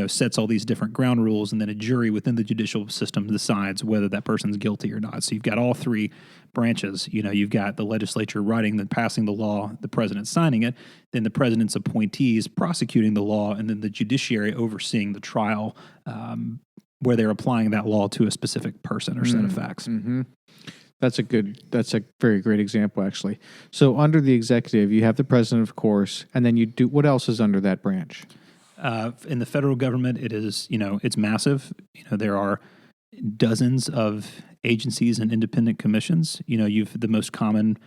sets all these different ground rules. And then a jury within the judicial system decides whether that person's guilty or not. So you've got all three branches. You've got the legislature writing, then passing the law, the president signing it, then the president's appointees prosecuting the law, and then the judiciary overseeing the trial where they're applying that law to a specific person or set of facts. Mm-hmm. That's a very great example, actually. So under the executive, you have the president, of course, and then what else is under that branch? In the federal government, it is, it's massive. There are dozens of agencies and independent commissions. The most common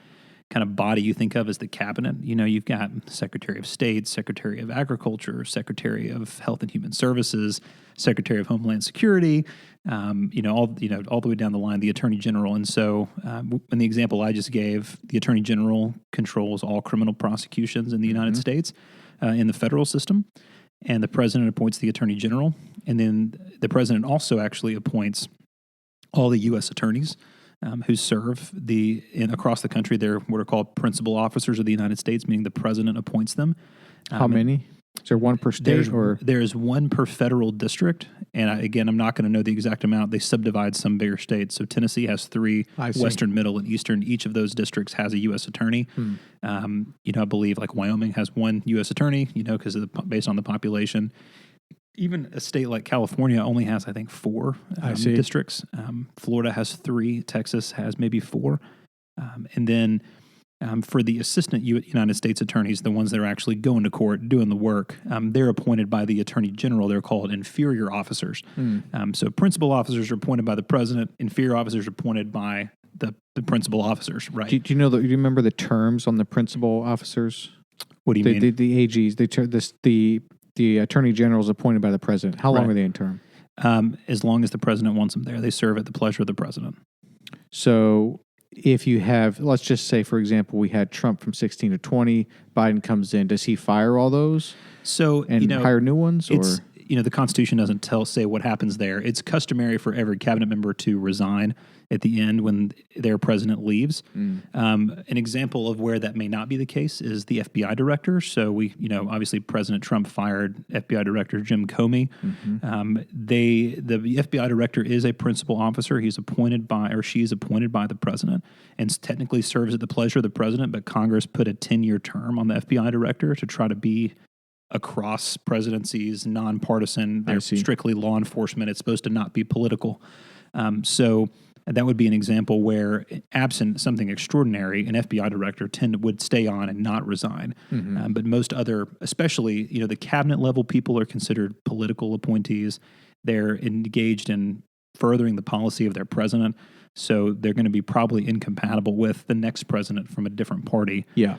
kind of body you think of as the cabinet. You've got Secretary of State, Secretary of Agriculture, Secretary of Health and Human Services, Secretary of Homeland Security, all the way down the line, the Attorney General. And so in the example I just gave, the Attorney General controls all criminal prosecutions in the United States in the federal system, and the president appoints the Attorney General. And then the president also actually appoints all the U.S. attorneys who serve across the country. They're what are called principal officers of the United States, meaning the president appoints them. How many? Is there one per state? There's one per federal district. And I'm not going to know the exact amount. They subdivide some bigger states. So Tennessee has 3, Western, Middle, and Eastern. Each of those districts has a U.S. attorney. I believe like Wyoming has one U.S. attorney, because based on the population. Even a state like California only has, I think, 4 districts. Florida has 3. Texas has maybe 4. And then for the assistant United States attorneys, the ones that are actually going to court, doing the work, they're appointed by the Attorney General. They're called inferior officers. So principal officers are appointed by the president. Inferior officers are appointed by the principal officers, right? Do you remember the terms on the principal officers? What do you mean? The AGs, the Attorney General is appointed by the president. How long are they in term? As long as the president wants them there. They serve at the pleasure of the president. So if you have, let's just say, for example, we had Trump from 16 to 20, Biden comes in, does he fire all those and hire new ones? Or the Constitution doesn't say what happens there. It's customary for every cabinet member to resign at the end when their president leaves. An example of where that may not be the case is the FBI director. So obviously President Trump fired FBI Director Jim Comey. The FBI director is a principal officer. He's appointed by, or she is appointed by the president, and technically serves at the pleasure of the president. But Congress put a 10-year term on the FBI director to try to be across presidencies, nonpartisan. They're strictly law enforcement. It's supposed to not be political. So that would be an example where, absent something extraordinary, an FBI director would stay on and not resign. But most other, especially the cabinet level people, are considered political appointees. They're engaged in furthering the policy of their president, so they're going to be probably incompatible with the next president from a different party. Yeah.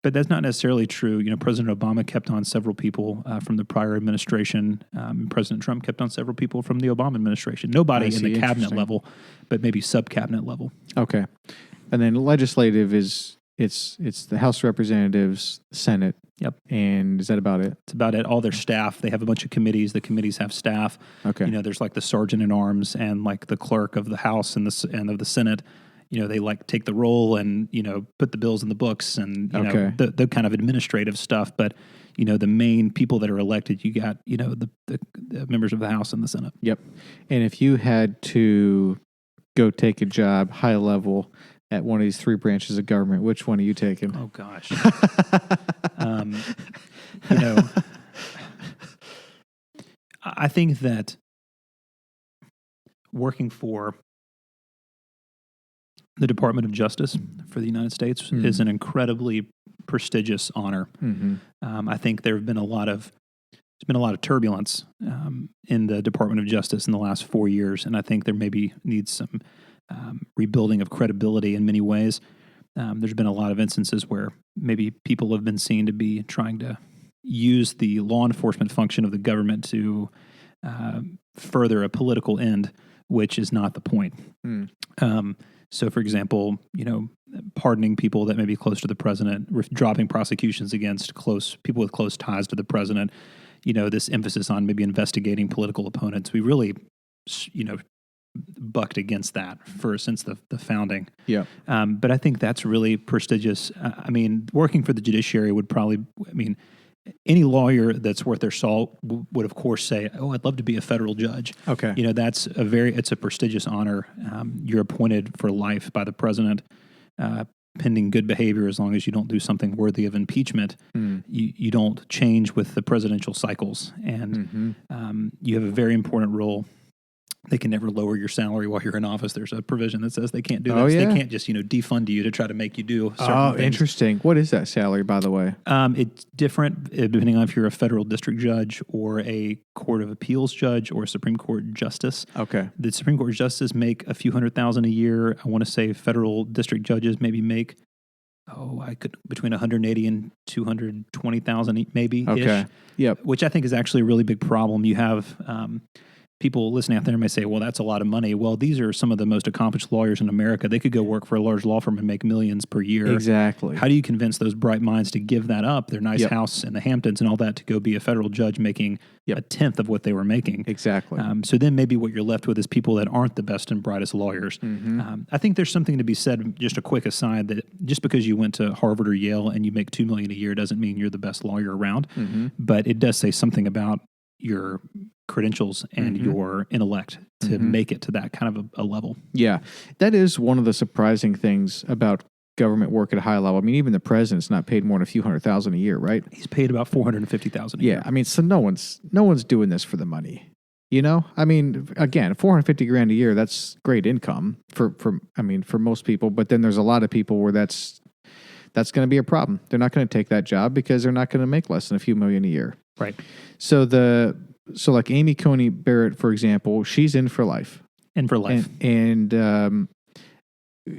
But that's not necessarily true. President Obama kept on several people from the prior administration. President Trump kept on several people from the Obama administration. Nobody in the cabinet level, but maybe sub-cabinet level. Okay. And then legislative it's the House of Representatives, Senate. Yep. And is that about it? It's about it. All their staff. They have a bunch of committees. The committees have staff. Okay. There's like the sergeant at arms and like the clerk of the House and of the Senate. They like take the roll and, put the bills in the books and, the kind of administrative stuff. But, the main people that are elected, you got, the members of the House and the Senate. Yep. And if you had to go take a job high level at one of these 3 branches of government, which one are you taking? Oh, gosh. I think that working for the Department of Justice for the United States is an incredibly prestigious honor. I think there's been a lot of turbulence in the Department of Justice in the last 4 years, and I think there maybe needs some rebuilding of credibility in many ways. There's been a lot of instances where maybe people have been seen to be trying to use the law enforcement function of the government to further a political end, which is not the point. So, for example, pardoning people that may be close to the president, dropping prosecutions against people with close ties to the president, this emphasis on maybe investigating political opponents. We really, bucked against that since the founding. Yeah. But I think that's really prestigious. Working for the judiciary would probably, any lawyer that's worth their salt would of course say, "Oh, I'd love to be a federal judge." Okay. It's a prestigious honor. You're appointed for life by the president, pending good behavior, as long as you don't do something worthy of impeachment. You don't change with the presidential cycles, and you have a very important role. They can never lower your salary while you're in office. There's a provision that says they can't do that. Oh, yeah? They can't just, defund you to try to make you do certain things. Interesting. What is that salary, by the way? It's different depending on if you're a federal district judge or a court of appeals judge or a Supreme Court justice. Okay. The Supreme Court justices make a few $100,000 a year. I want to say federal district judges maybe make I could between 180 and 220,000 maybe. Okay. Yep. Which I think is actually a really big problem. You have people listening out there may say, well, that's a lot of money. Well, these are some of the most accomplished lawyers in America. They could go work for a large law firm and make millions per year. Exactly. How do you convince those bright minds to give that up, their nice house in the Hamptons and all that, to go be a federal judge making a tenth of what they were making? Exactly. So then maybe what you're left with is people that aren't the best and brightest lawyers. I think there's something to be said, just a quick aside, that just because you went to Harvard or Yale and you make $2 million a year doesn't mean you're the best lawyer around. But it does say something about your credentials and your intellect to make it to that kind of a level. Yeah. That is one of the surprising things about government work at a high level. I mean, even the president's not paid more than a few $100,000 a year, right? He's paid about $450,000 a year. Yeah. I mean, so no one's doing this for the money. You know, I mean, again, $450,000 a year, that's great income for most people. But then there's a lot of people where that's going to be a problem. They're not going to take that job because they're not going to make less than a few million a year. Right. So like Amy Coney Barrett, for example, she's in for life. In for life. And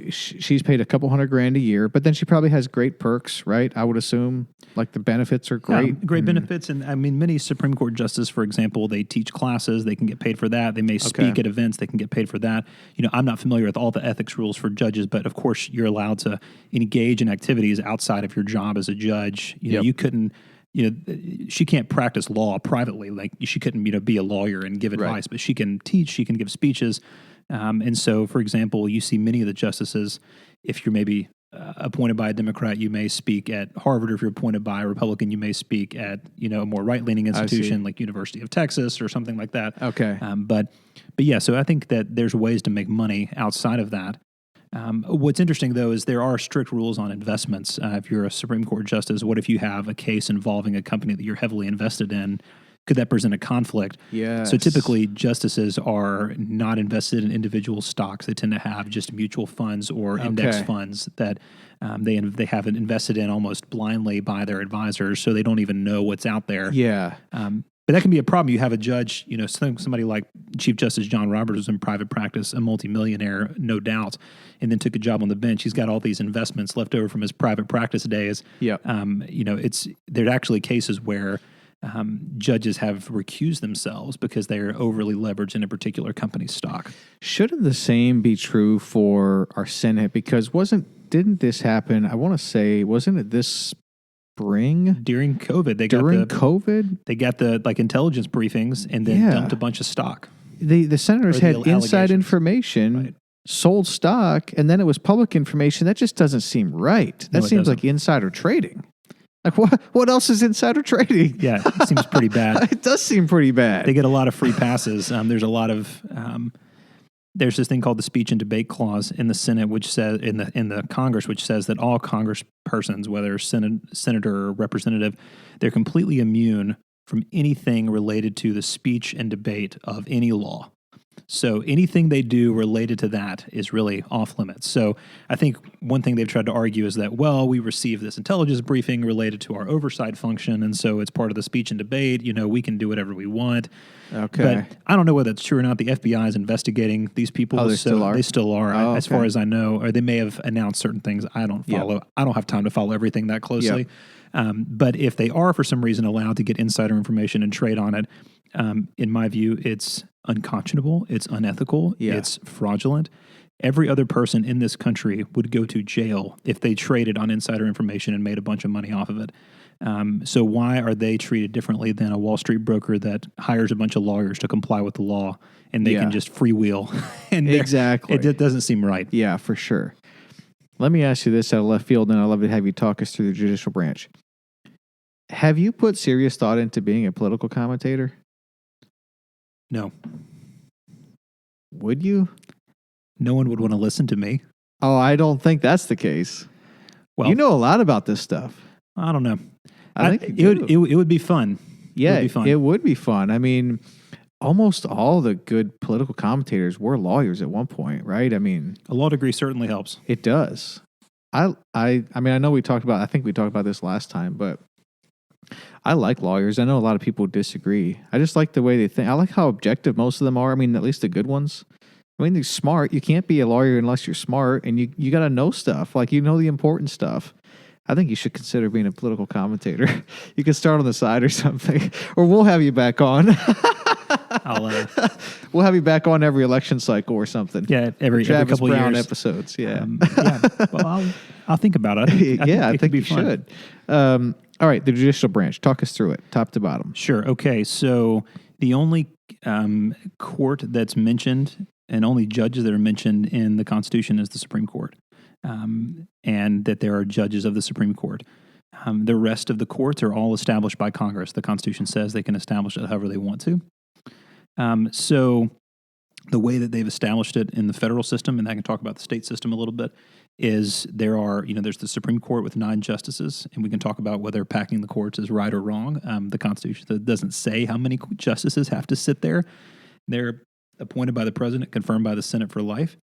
she's paid a couple $100,000 a year, but then she probably has great perks, right? I would assume, like the benefits are great. Great benefits. And I mean, many Supreme Court justices, for example, they teach classes, they can get paid for that. They may speak at events, they can get paid for that. You know, I'm not familiar with all the ethics rules for judges, but of course you're allowed to engage in activities outside of your job as a judge. You know, you couldn't, she can't practice law privately. Like she couldn't, be a lawyer and give advice, but she can teach, she can give speeches. And so, for example, you see many of the justices, if you're maybe appointed by a Democrat, you may speak at Harvard, or if you're appointed by a Republican, you may speak at, a more right-leaning institution like University of Texas or something like that. Okay. But yeah, so I think that there's ways to make money outside of that. What's interesting, though, is there are strict rules on investments. If you're a Supreme Court justice, what if you have a case involving a company that you're heavily invested in? Could that present a conflict? Yes. So typically, justices are not invested in individual stocks. They tend to have just mutual funds or index funds that they have it invested in almost blindly by their advisors, so they don't even know what's out there. Yeah. But that can be a problem. You have a judge, somebody like Chief Justice John Roberts was in private practice, a multimillionaire, no doubt, and then took a job on the bench. He's got all these investments left over from his private practice days. Yeah. There's actually cases where judges have recused themselves because they're overly leveraged in a particular company's stock. Shouldn't the same be true for our Senate? Because didn't this happen? I want to say, wasn't it this spring? During COVID, they got the intelligence briefings and then dumped a bunch of stock. The senators had inside information, sold stock, and then it was public information. That just doesn't seem right. That seems like insider trading. Like what else is insider trading? Yeah, it seems pretty bad. It does seem pretty bad. They get a lot of free passes. There's a lot of there's this thing called the speech and debate clause in the Senate, which says in the Congress, which says that all Congresspersons, whether senator or representative, they're completely immune from anything related to the speech and debate of any law. So anything they do related to that is really off limits. So I think one thing they've tried to argue is that, well, we received this intelligence briefing related to our oversight function, and so it's part of the speech and debate. We can do whatever we want. Okay. But I don't know whether it's true or not. The FBI is investigating these people. Oh, they still are? They still are, as far as I know. Or they may have announced certain things I don't follow. Yep. I don't have time to follow everything that closely. Yep. But if they are, for some reason, allowed to get insider information and trade on it, in my view, it's unconscionable, it's unethical, it's fraudulent. Every other person in this country would go to jail if they traded on insider information and made a bunch of money off of it. So why are they treated differently than a Wall Street broker that hires a bunch of lawyers to comply with the law and they can just freewheel? And exactly. It doesn't seem right. Yeah, for sure. Let me ask you this out of left field, and I'd love to have you talk us through the judicial branch. Have you put serious thought into being a political commentator? No. Would you? No one would want to listen to me. Oh, I don't think that's the case. Well, you know a lot about this stuff. I don't know. I think it would be fun. Yeah, it would be fun. I mean, almost all the good political commentators were lawyers at one point, right? I mean, a law degree certainly helps. It does. I mean, I know I think we talked about this last time, but I like lawyers. I know a lot of people disagree. I just like the way they think. I like how objective most of them are. I mean, at least the good ones. I mean, they're smart. You can't be a lawyer unless you're smart, and you got to know stuff. Like, you know the important stuff. I think you should consider being a political commentator. You can start on the side or something, or we'll have you back on. We'll have you back on every election cycle or something. Yeah, every couple Brown years. episodes. Yeah, Well, I'll think about it. I think you should. All right, the judicial branch. Talk us through it, top to bottom. Sure. Okay. So the only court that's mentioned and only judges that are mentioned in the Constitution is the Supreme Court, and that there are judges of the Supreme Court. The rest of the courts are all established by Congress. The Constitution says they can establish it however they want to. So the way that they've established it in the federal system, and I can talk about the state system a little bit, is there's the Supreme Court with 9 justices, and we can talk about whether packing the courts is right or wrong. The Constitution doesn't say how many justices have to sit there. They're appointed by the president, confirmed by the Senate for life.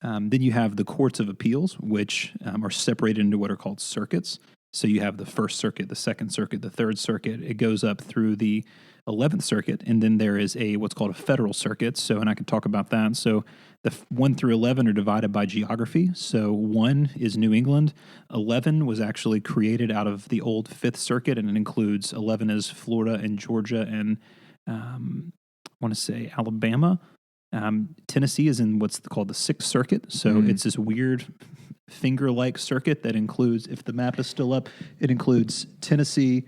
Then you have the courts of appeals, which are separated into what are called circuits. So you have the First Circuit, the Second Circuit, the Third Circuit. It goes up through the 11th Circuit, and then there is what's called a federal circuit. So, and I can talk about that. So the 1 through 11 are divided by geography. So 1 is New England. 11 was actually created out of the old 5th Circuit, and it includes 11 is Florida and Georgia and I want to say Alabama. Tennessee is in what's called the 6th Circuit. So it's this weird finger-like circuit that includes, if the map is still up, it includes Tennessee,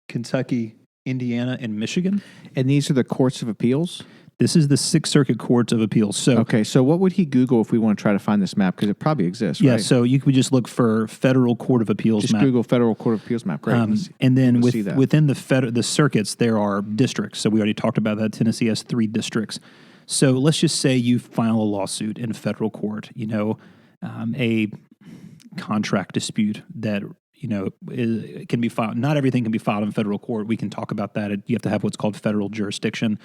Kentucky, Indiana, and Michigan. And these are the courts of appeals? This is the 6th Circuit Courts of Appeals. So, okay, so what would he Google if we want to try to find this map? Because it probably exists, right? Yeah, so you could just look for Federal Court of Appeals just map. Google Federal Court of Appeals map. Great. And then within the circuits, there are districts. So we already talked about that. Tennessee has 3 districts. So let's just say you file a lawsuit in federal court, a contract dispute that, it can be filed. Not everything can be filed in federal court. We can talk about that. You have to have what's called federal jurisdiction.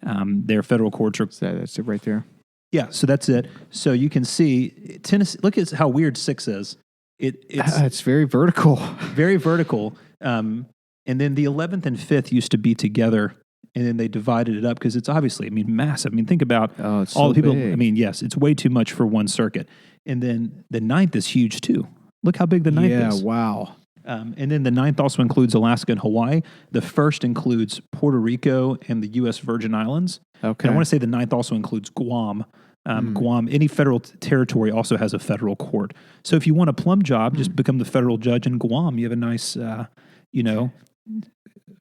Their federal courts are... That's it right there. Yeah, so that's it. So you can see Tennessee. Look at how weird 6 is. It's very vertical. Very vertical. And then the 11th and 5th used to be together, and then they divided it up because it's obviously, massive. Think about all the people. Big. Yes, it's way too much for one circuit. And then the 9th is huge too. Look how big the 9th is. Yeah, wow. And then the 9th also includes Alaska and Hawaii. The 1st includes Puerto Rico and the U.S. Virgin Islands. Okay. And I want to say the 9th also includes Guam. Guam, any federal territory also has a federal court. So if you want a plum job, just become the federal judge in Guam. You have a nice,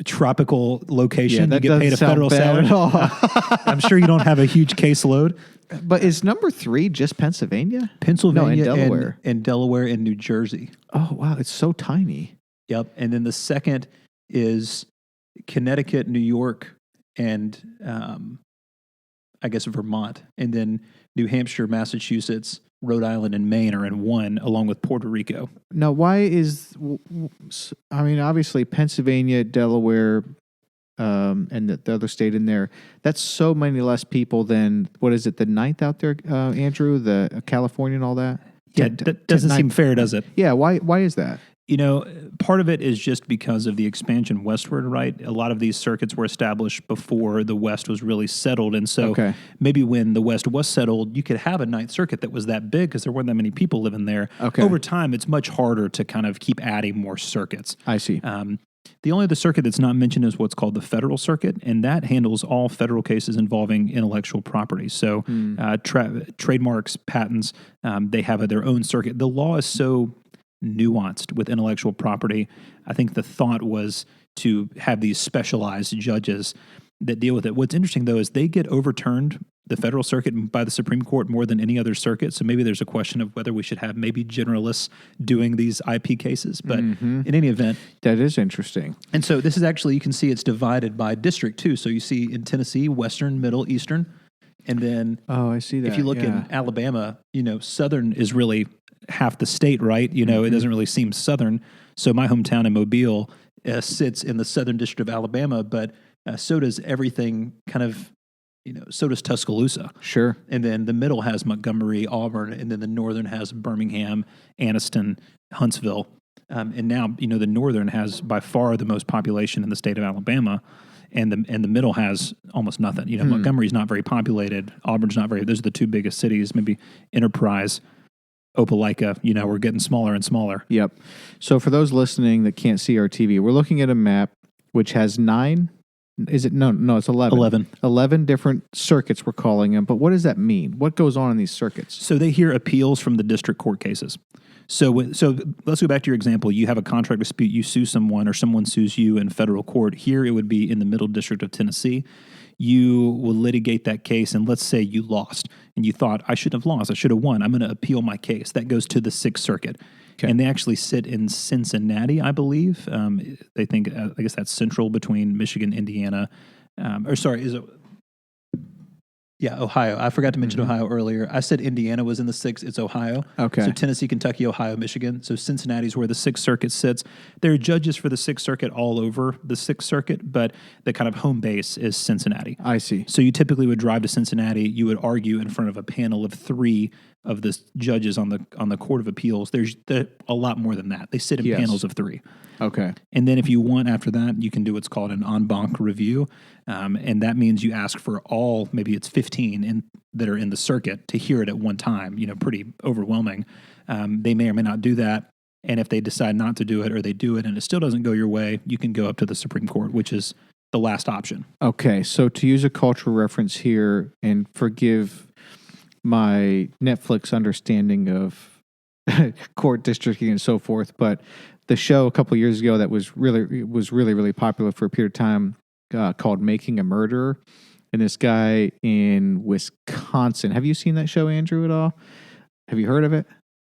tropical location. Yeah, that you get paid a federal salary. At all. I'm sure you don't have a huge caseload. But is number 3 just Pennsylvania? Pennsylvania, and Delaware. And Delaware and New Jersey. Oh, wow. It's so tiny. Yep. And then the 2nd is Connecticut, New York, and I guess Vermont. And then New Hampshire, Massachusetts, Rhode Island, and Maine are in 1, along with Puerto Rico. Now, why is... obviously Pennsylvania, Delaware... and the other state in there, that's so many less people than, what is it, the 9th out there, Andrew, the California and all that? Yeah, that doesn't seem fair, does it? Yeah, why is that? Part of it is just because of the expansion westward, right? A lot of these circuits were established before the West was really settled. And so maybe when the West was settled, you could have a 9th Circuit that was that big because there weren't that many people living there. Okay. Over time, it's much harder to kind of keep adding more circuits. I see. The only other circuit that's not mentioned is what's called the Federal Circuit, and that handles all federal cases involving intellectual property. So trademarks, patents, they have their own circuit. The law is so nuanced with intellectual property. I think the thought was to have these specialized judges that deal with it. What's interesting, though, is they get overturned, the Federal Circuit, by the Supreme Court more than any other circuit. So maybe there's a question of whether we should have maybe generalists doing these IP cases. But in any event. That is interesting. And so this is actually, you can see it's divided by district, too. So you see in Tennessee, Western, Middle, Eastern. And then I see that. If you look in Alabama, Southern is really half the state, right? It doesn't really seem Southern. So my hometown in Mobile sits in the Southern District of Alabama, but so does everything kind of, so does Tuscaloosa. Sure. And then the middle has Montgomery, Auburn, and then the northern has Birmingham, Anniston, Huntsville. And now, the northern has by far the most population in the state of Alabama. and the middle has almost nothing. Montgomery's not very populated. Auburn's not very. Those are the two biggest cities. Maybe Enterprise, Opelika. We're getting smaller and smaller. Yep. So for those listening that can't see our TV, we're looking at a map which has 9. Is it? No, it's 11. 11 different circuits, we're calling them. But what does that mean? What goes on in these circuits? So they hear appeals from the district court cases. So let's go back to your example. You have a contract dispute. You sue someone or someone sues you in federal court. Here it would be in the Middle District of Tennessee. You will litigate that case, and let's say you lost, and you thought, I shouldn't have lost. I should have won. I'm going to appeal my case. That goes to the Sixth Circuit. Okay. And they actually sit in Cincinnati, I believe. They think, I guess that's central between Michigan, Indiana. Ohio. I forgot to mention Ohio earlier. I said Indiana was in the 6th. It's Ohio. Okay. So Tennessee, Kentucky, Ohio, Michigan. So Cincinnati's where the 6th Circuit sits. There are judges for the 6th Circuit all over the 6th Circuit, but the kind of home base is Cincinnati. I see. So you typically would drive to Cincinnati. You would argue in front of a panel of 3 of the judges on the Court of Appeals. There's a lot more than that. They sit in panels of 3. Okay. And then if you want after that, you can do what's called an en banc review. And that means you ask for all, maybe it's 15 that are in the circuit to hear it at one time, pretty overwhelming. They may or may not do that. And if they decide not to do it or they do it and it still doesn't go your way, you can go up to the Supreme Court, which is the last option. Okay. So to use a cultural reference here, and forgive my Netflix understanding of court districting and so forth, but the show a couple of years ago that was really popular for a period of time called Making a Murderer, and this guy in Wisconsin. Have you seen that show, Andrew, at all? Have you heard of it?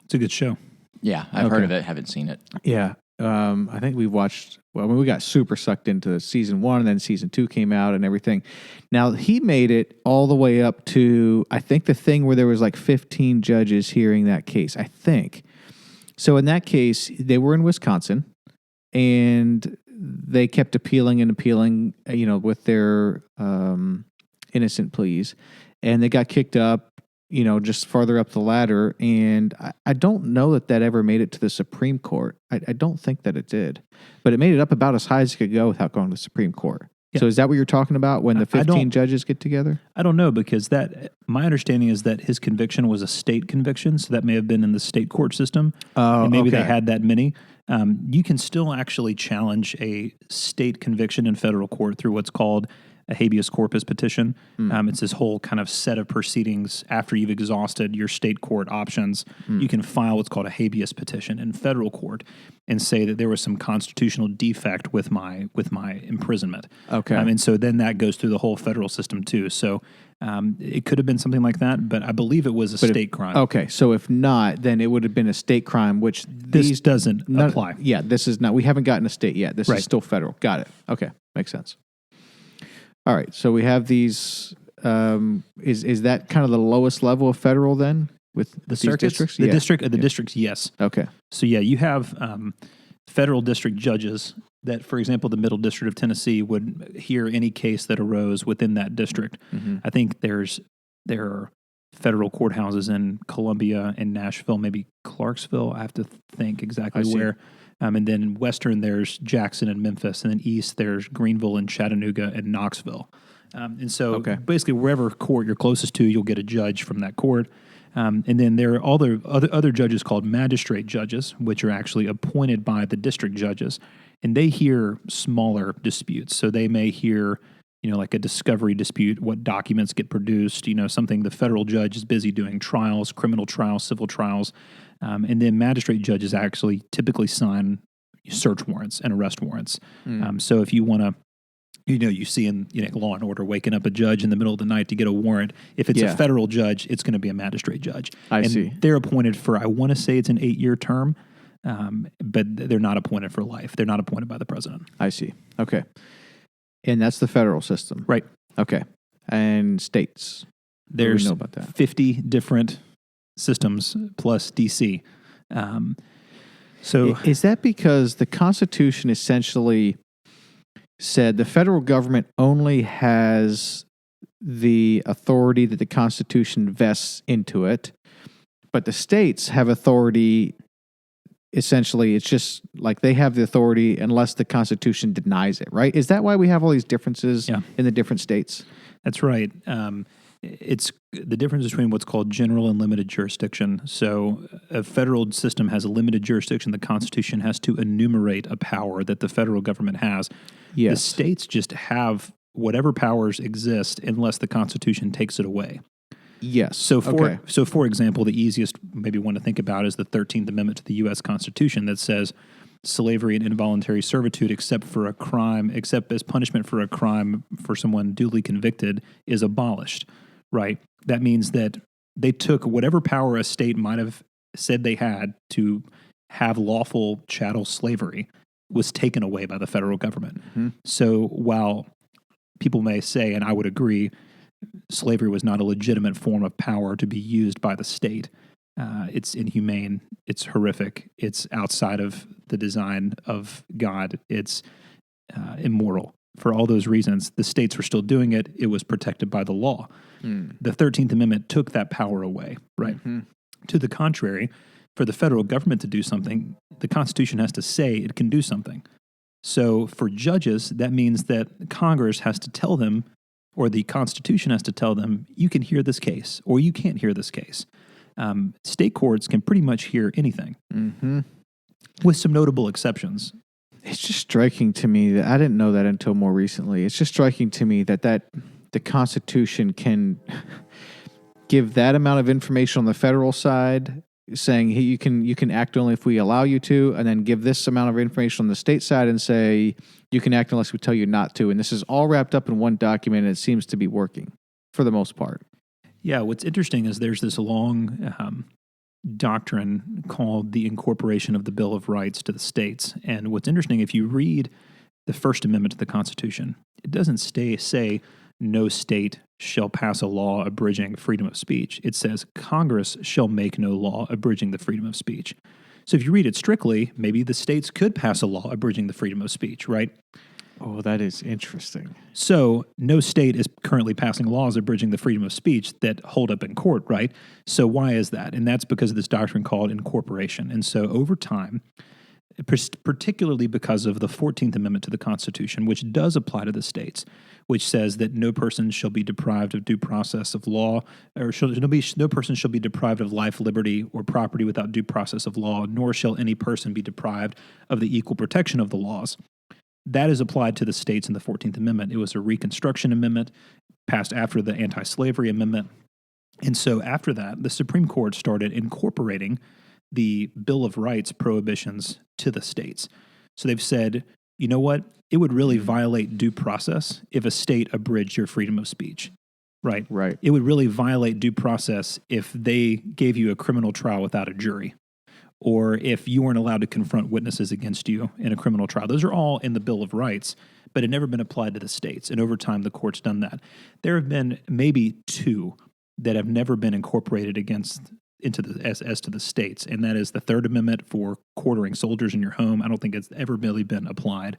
It's a good show. Yeah, I've heard of it. Haven't seen it. Yeah. I think we watched, we got super sucked into season 1, and then season 2 came out and everything. Now, he made it all the way up to, I think, the thing where there was like 15 judges hearing that case, I think. So in that case, they were in Wisconsin, and they kept appealing, with their innocent pleas, and they got kicked up, just farther up the ladder. And I don't know that ever made it to the Supreme Court. I don't think that it did, but it made it up about as high as it could go without going to the Supreme Court. Yeah. So is that what you're talking about when the 15 judges get together? I don't know, because my understanding is that his conviction was a state conviction, so that may have been in the state court system. And maybe they had that many. You can still actually challenge a state conviction in federal court through what's called a habeas corpus petition. It's this whole kind of set of proceedings after you've exhausted your state court options. You can file what's called a habeas petition in federal court and say that there was some constitutional defect with my imprisonment. Okay. And so then that goes through the whole federal system too. So it could have been something like that, but I believe it was a state crime. Okay, so if not, then it would have been a state crime, which this doesn't apply. Yeah, this is not. We haven't gotten a state yet. This is still federal. Got it. Okay, makes sense. All right, so we have these. Is that kind of the lowest level of federal then with the districts? The districts, yes. Okay. So yeah, you have federal district judges that, for example, the Middle District of Tennessee would hear any case that arose within that district. I think there are federal courthouses in Columbia and Nashville, maybe Clarksville. I have to think exactly where. And then in Western, there's Jackson and Memphis. And then East, there's Greenville and Chattanooga and Knoxville. And so basically wherever court you're closest to, you'll get a judge from that court. And then there are other judges called magistrate judges, which are actually appointed by the district judges. And they hear smaller disputes. So they may hear, like a discovery dispute, what documents get produced, something the federal judge is busy doing, trials, criminal trials, civil trials. And then magistrate judges actually typically sign search warrants and arrest warrants. So if you want to, you see in Law and Order waking up a judge in the middle of the night to get a warrant. If it's a federal judge, it's going to be a magistrate judge. I see. They're appointed for, I want to say it's an 8-year term, but they're not appointed for life. They're not appointed by the president. I see. Okay. And that's the federal system. Right. Okay. And states. There's know about that? 50 different systems plus DC. So is that because the Constitution essentially said the federal government only has the authority that the Constitution vests into it, but the states have authority essentially it's just like they have the authority unless the Constitution denies it, right? Is that why we have all these differences in the different states? That's right. It's the difference between what's called general and limited jurisdiction. So a federal system has a limited jurisdiction. The Constitution has to enumerate a power that the federal government has. Yes. The states just have whatever powers exist unless the Constitution takes it away. Yes. So for example, the easiest maybe one to think about is the 13th Amendment to the U.S. Constitution that says slavery and involuntary servitude except as punishment for a crime for someone duly convicted is abolished, right? That means that they took whatever power a state might have said they had to have lawful chattel slavery was taken away by the federal government. Mm-hmm. So while people may say, and I would agree, slavery was not a legitimate form of power to be used by the state. It's inhumane. It's horrific. It's outside of the design of God. It's immoral. For all those reasons, the states were still doing it. It was protected by the law. The 13th Amendment took that power away, right? Mm-hmm. To the contrary, for the federal government to do something, the Constitution has to say it can do something. So for judges, that means that Congress has to tell them, or the Constitution has to tell them, you can hear this case, or you can't hear this case. State courts can pretty much hear anything, with some notable exceptions. It's just striking to me that I didn't know that until more recently. It's just striking to me that the Constitution can give that amount of information on the federal side, saying, hey, you can act only if we allow you to, and then give this amount of information on the state side and say you can act unless we tell you not to. And this is all wrapped up in one document, and it seems to be working for the most part. Yeah, what's interesting is there's this long doctrine called the incorporation of the Bill of Rights to the states. And what's interesting, if you read the First Amendment to the Constitution, it doesn't say no state shall pass a law abridging freedom of speech. It says Congress shall make no law abridging the freedom of speech. So if you read it strictly, maybe the states could pass a law abridging the freedom of speech, right? Oh, that is interesting. So no state is currently passing laws abridging the freedom of speech that hold up in court, right? So why is that? And that's because of this doctrine called incorporation. And so over time, particularly because of the 14th Amendment to the Constitution, which does apply to the states, which says that no person shall be deprived of due process of law, or no person shall be deprived of life, liberty, or property without due process of law, nor shall any person be deprived of the equal protection of the laws. That is applied to the states in the 14th Amendment. It was a Reconstruction Amendment passed after the Anti-Slavery Amendment. And so after that, the Supreme Court started incorporating the Bill of Rights prohibitions to the states. So they've said, you know what? It would really violate due process if a state abridged your freedom of speech, right? Right. It would really violate due process if they gave you a criminal trial without a jury, or if you weren't allowed to confront witnesses against you in a criminal trial. Those are all in the Bill of Rights, but it never been applied to the states. And over time, the court's done that. There have been maybe two that have never been incorporated as to the states, and that is the Third Amendment for quartering soldiers in your home. I don't think it's ever really been applied.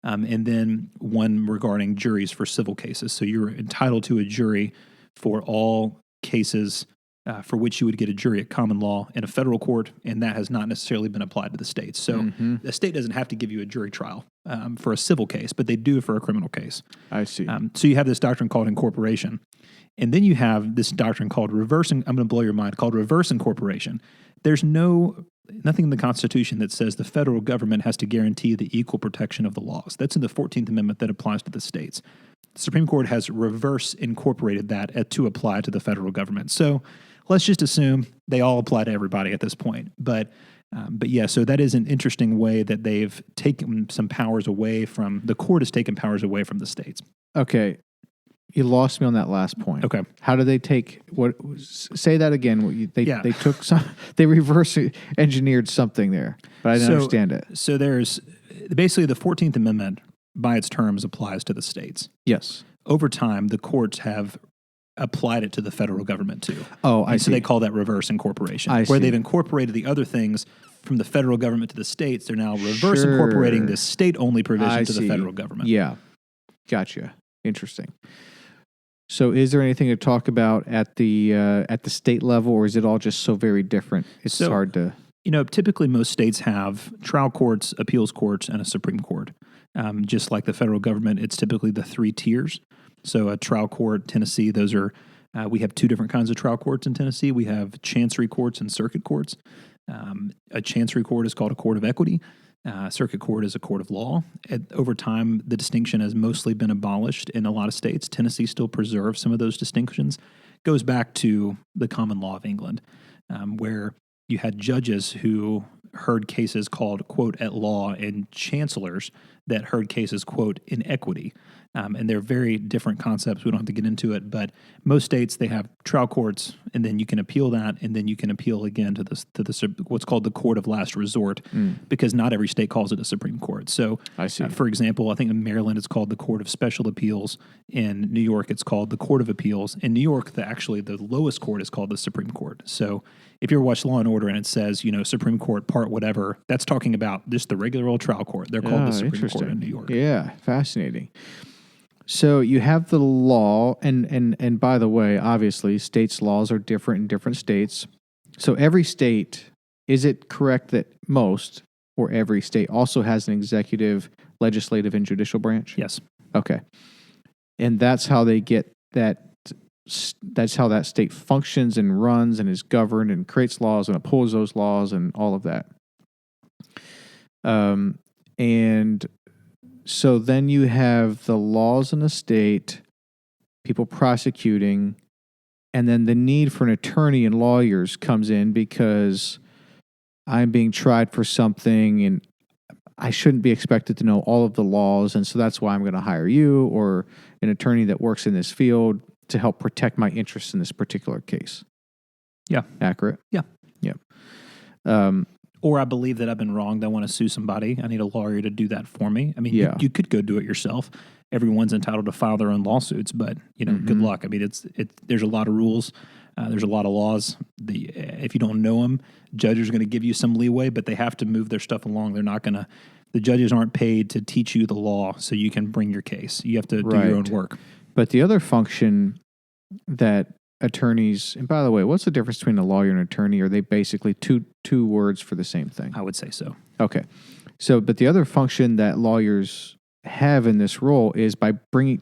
And then one regarding juries for civil cases. So you're entitled to a jury for all cases for which you would get a jury at common law in a federal court, and that has not necessarily been applied to the states. So the state doesn't have to give you a jury trial for a civil case, but they do for a criminal case. I see. So you have this doctrine called incorporation. And then you have this doctrine called I'm going to blow your mind, called reverse incorporation. There's nothing in the Constitution that says the federal government has to guarantee the equal protection of the laws. That's in the 14th Amendment that applies to the states. The Supreme Court has reverse incorporated that to apply to the federal government. So let's just assume they all apply to everybody at this point. But yeah, so that is an interesting way that they've taken some powers away from, the court has taken powers away from the states. Okay. You lost me on that last point. Okay. How do they take what? Say that again. They took some. They reverse engineered something there, but I didn't understand it. So there's basically the 14th Amendment, by its terms, applies to the states. Yes. Over time, the courts have applied it to the federal government too. Oh, I see. So they call that reverse incorporation, where they've incorporated the other things from the federal government to the states. They're now reverse incorporating this state-only provision to the federal government. Yeah. Gotcha. Interesting. So is there anything to talk about at the state level, or is it all just so very different? It's hard to... Typically most states have trial courts, appeals courts, and a Supreme Court. Just like the federal government, it's typically the 3 tiers. So a trial court, Tennessee, those are, we have 2 different kinds of trial courts in Tennessee. We have chancery courts and circuit courts. A chancery court is called a court of equity. Circuit court is a court of law. Over time, the distinction has mostly been abolished in a lot of states. Tennessee still preserves some of those distinctions. Goes back to the common law of England, where you had judges who heard cases called, quote, at law, and chancellors that heard cases, quote, in equity. And they're very different concepts. We don't have to get into it, but most states, they have trial courts, and then you can appeal that, and then you can appeal again to the what's called the court of last resort, because not every state calls it a Supreme Court. So, I see. For example, I think in Maryland it's called the Court of Special Appeals. In New York, it's called the Court of Appeals. In New York, the lowest court is called the Supreme Court. So if you ever watch Law and Order and it says, Supreme Court part whatever, that's talking about just the regular old trial court. They're called the Supreme Court in New York. Yeah, fascinating. So you have the law, and by the way, obviously, states' laws are different in different states. So every state, is it correct that most or every state also has an executive, legislative, and judicial branch? Yes. Okay. And that's how they get that. That's how that state functions and runs and is governed and creates laws and upholds those laws and all of that. And so then you have the laws in the state, people prosecuting, and then the need for an attorney and lawyers comes in because I'm being tried for something and I shouldn't be expected to know all of the laws, and so that's why I'm going to hire you or an attorney that works in this field to help protect my interests in this particular case. Yeah. Accurate? Yeah. Yep. Or I believe that I've been wronged. I want to sue somebody. I need a lawyer to do that for me. I mean, Yeah. you could go do it yourself. Everyone's entitled to file their own lawsuits, but good luck. I mean, there's a lot of rules. There's a lot of laws. If you don't know them, judges are going to give you some leeway, but they have to move their stuff along. They're not going to. The judges aren't paid to teach you the law so you can bring your case. You have to do your own work. But the other function that attorneys, and by the way, what's the difference between a lawyer and an attorney? Are they basically two words for the same thing? I would say so. Okay. So, but the other function that lawyers have in this role is by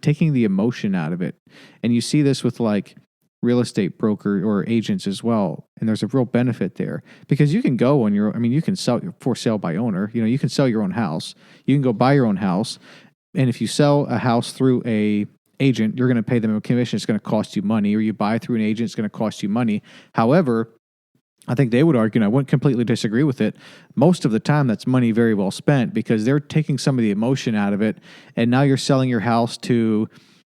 taking the emotion out of it. And you see this with like real estate broker or agents as well. And there's a real benefit there because you can go on you can sell for sale by owner. You can sell your own house. You can go buy your own house. And if you sell a house through a agent, you're going to pay them a commission. It's going to cost you money, or you buy through an agent, it's going to cost you money. However, I think they would argue, and I wouldn't completely disagree with it, most of the time that's money very well spent because they're taking some of the emotion out of it, and now you're selling your house to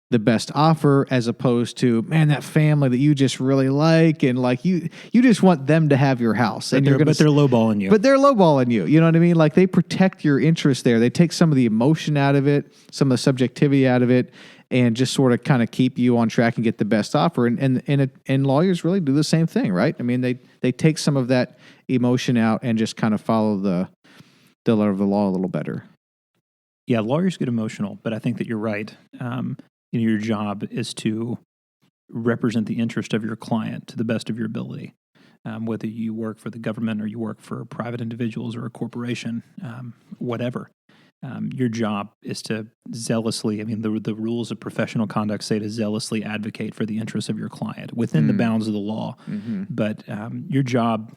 the best offer as opposed to, man, that family that you just really like, and like you just want them to have your house. But and they're lowballing you. But they're lowballing you. You know what I mean? Like they protect your interest there. They take some of the emotion out of it, some of the subjectivity out of it, and just sort of kind of keep you on track and get the best offer. And lawyers really do the same thing, right? I mean, they take some of that emotion out and just kind of follow the letter of the law a little better. Yeah, lawyers get emotional, but I think that you're right. Your job is to represent the interest of your client to the best of your ability. Whether you work for the government or you work for private individuals or a corporation, whatever. Your job is to zealously, the rules of professional conduct say to zealously advocate for the interests of your client within the bounds of the law. Mm-hmm. But your job,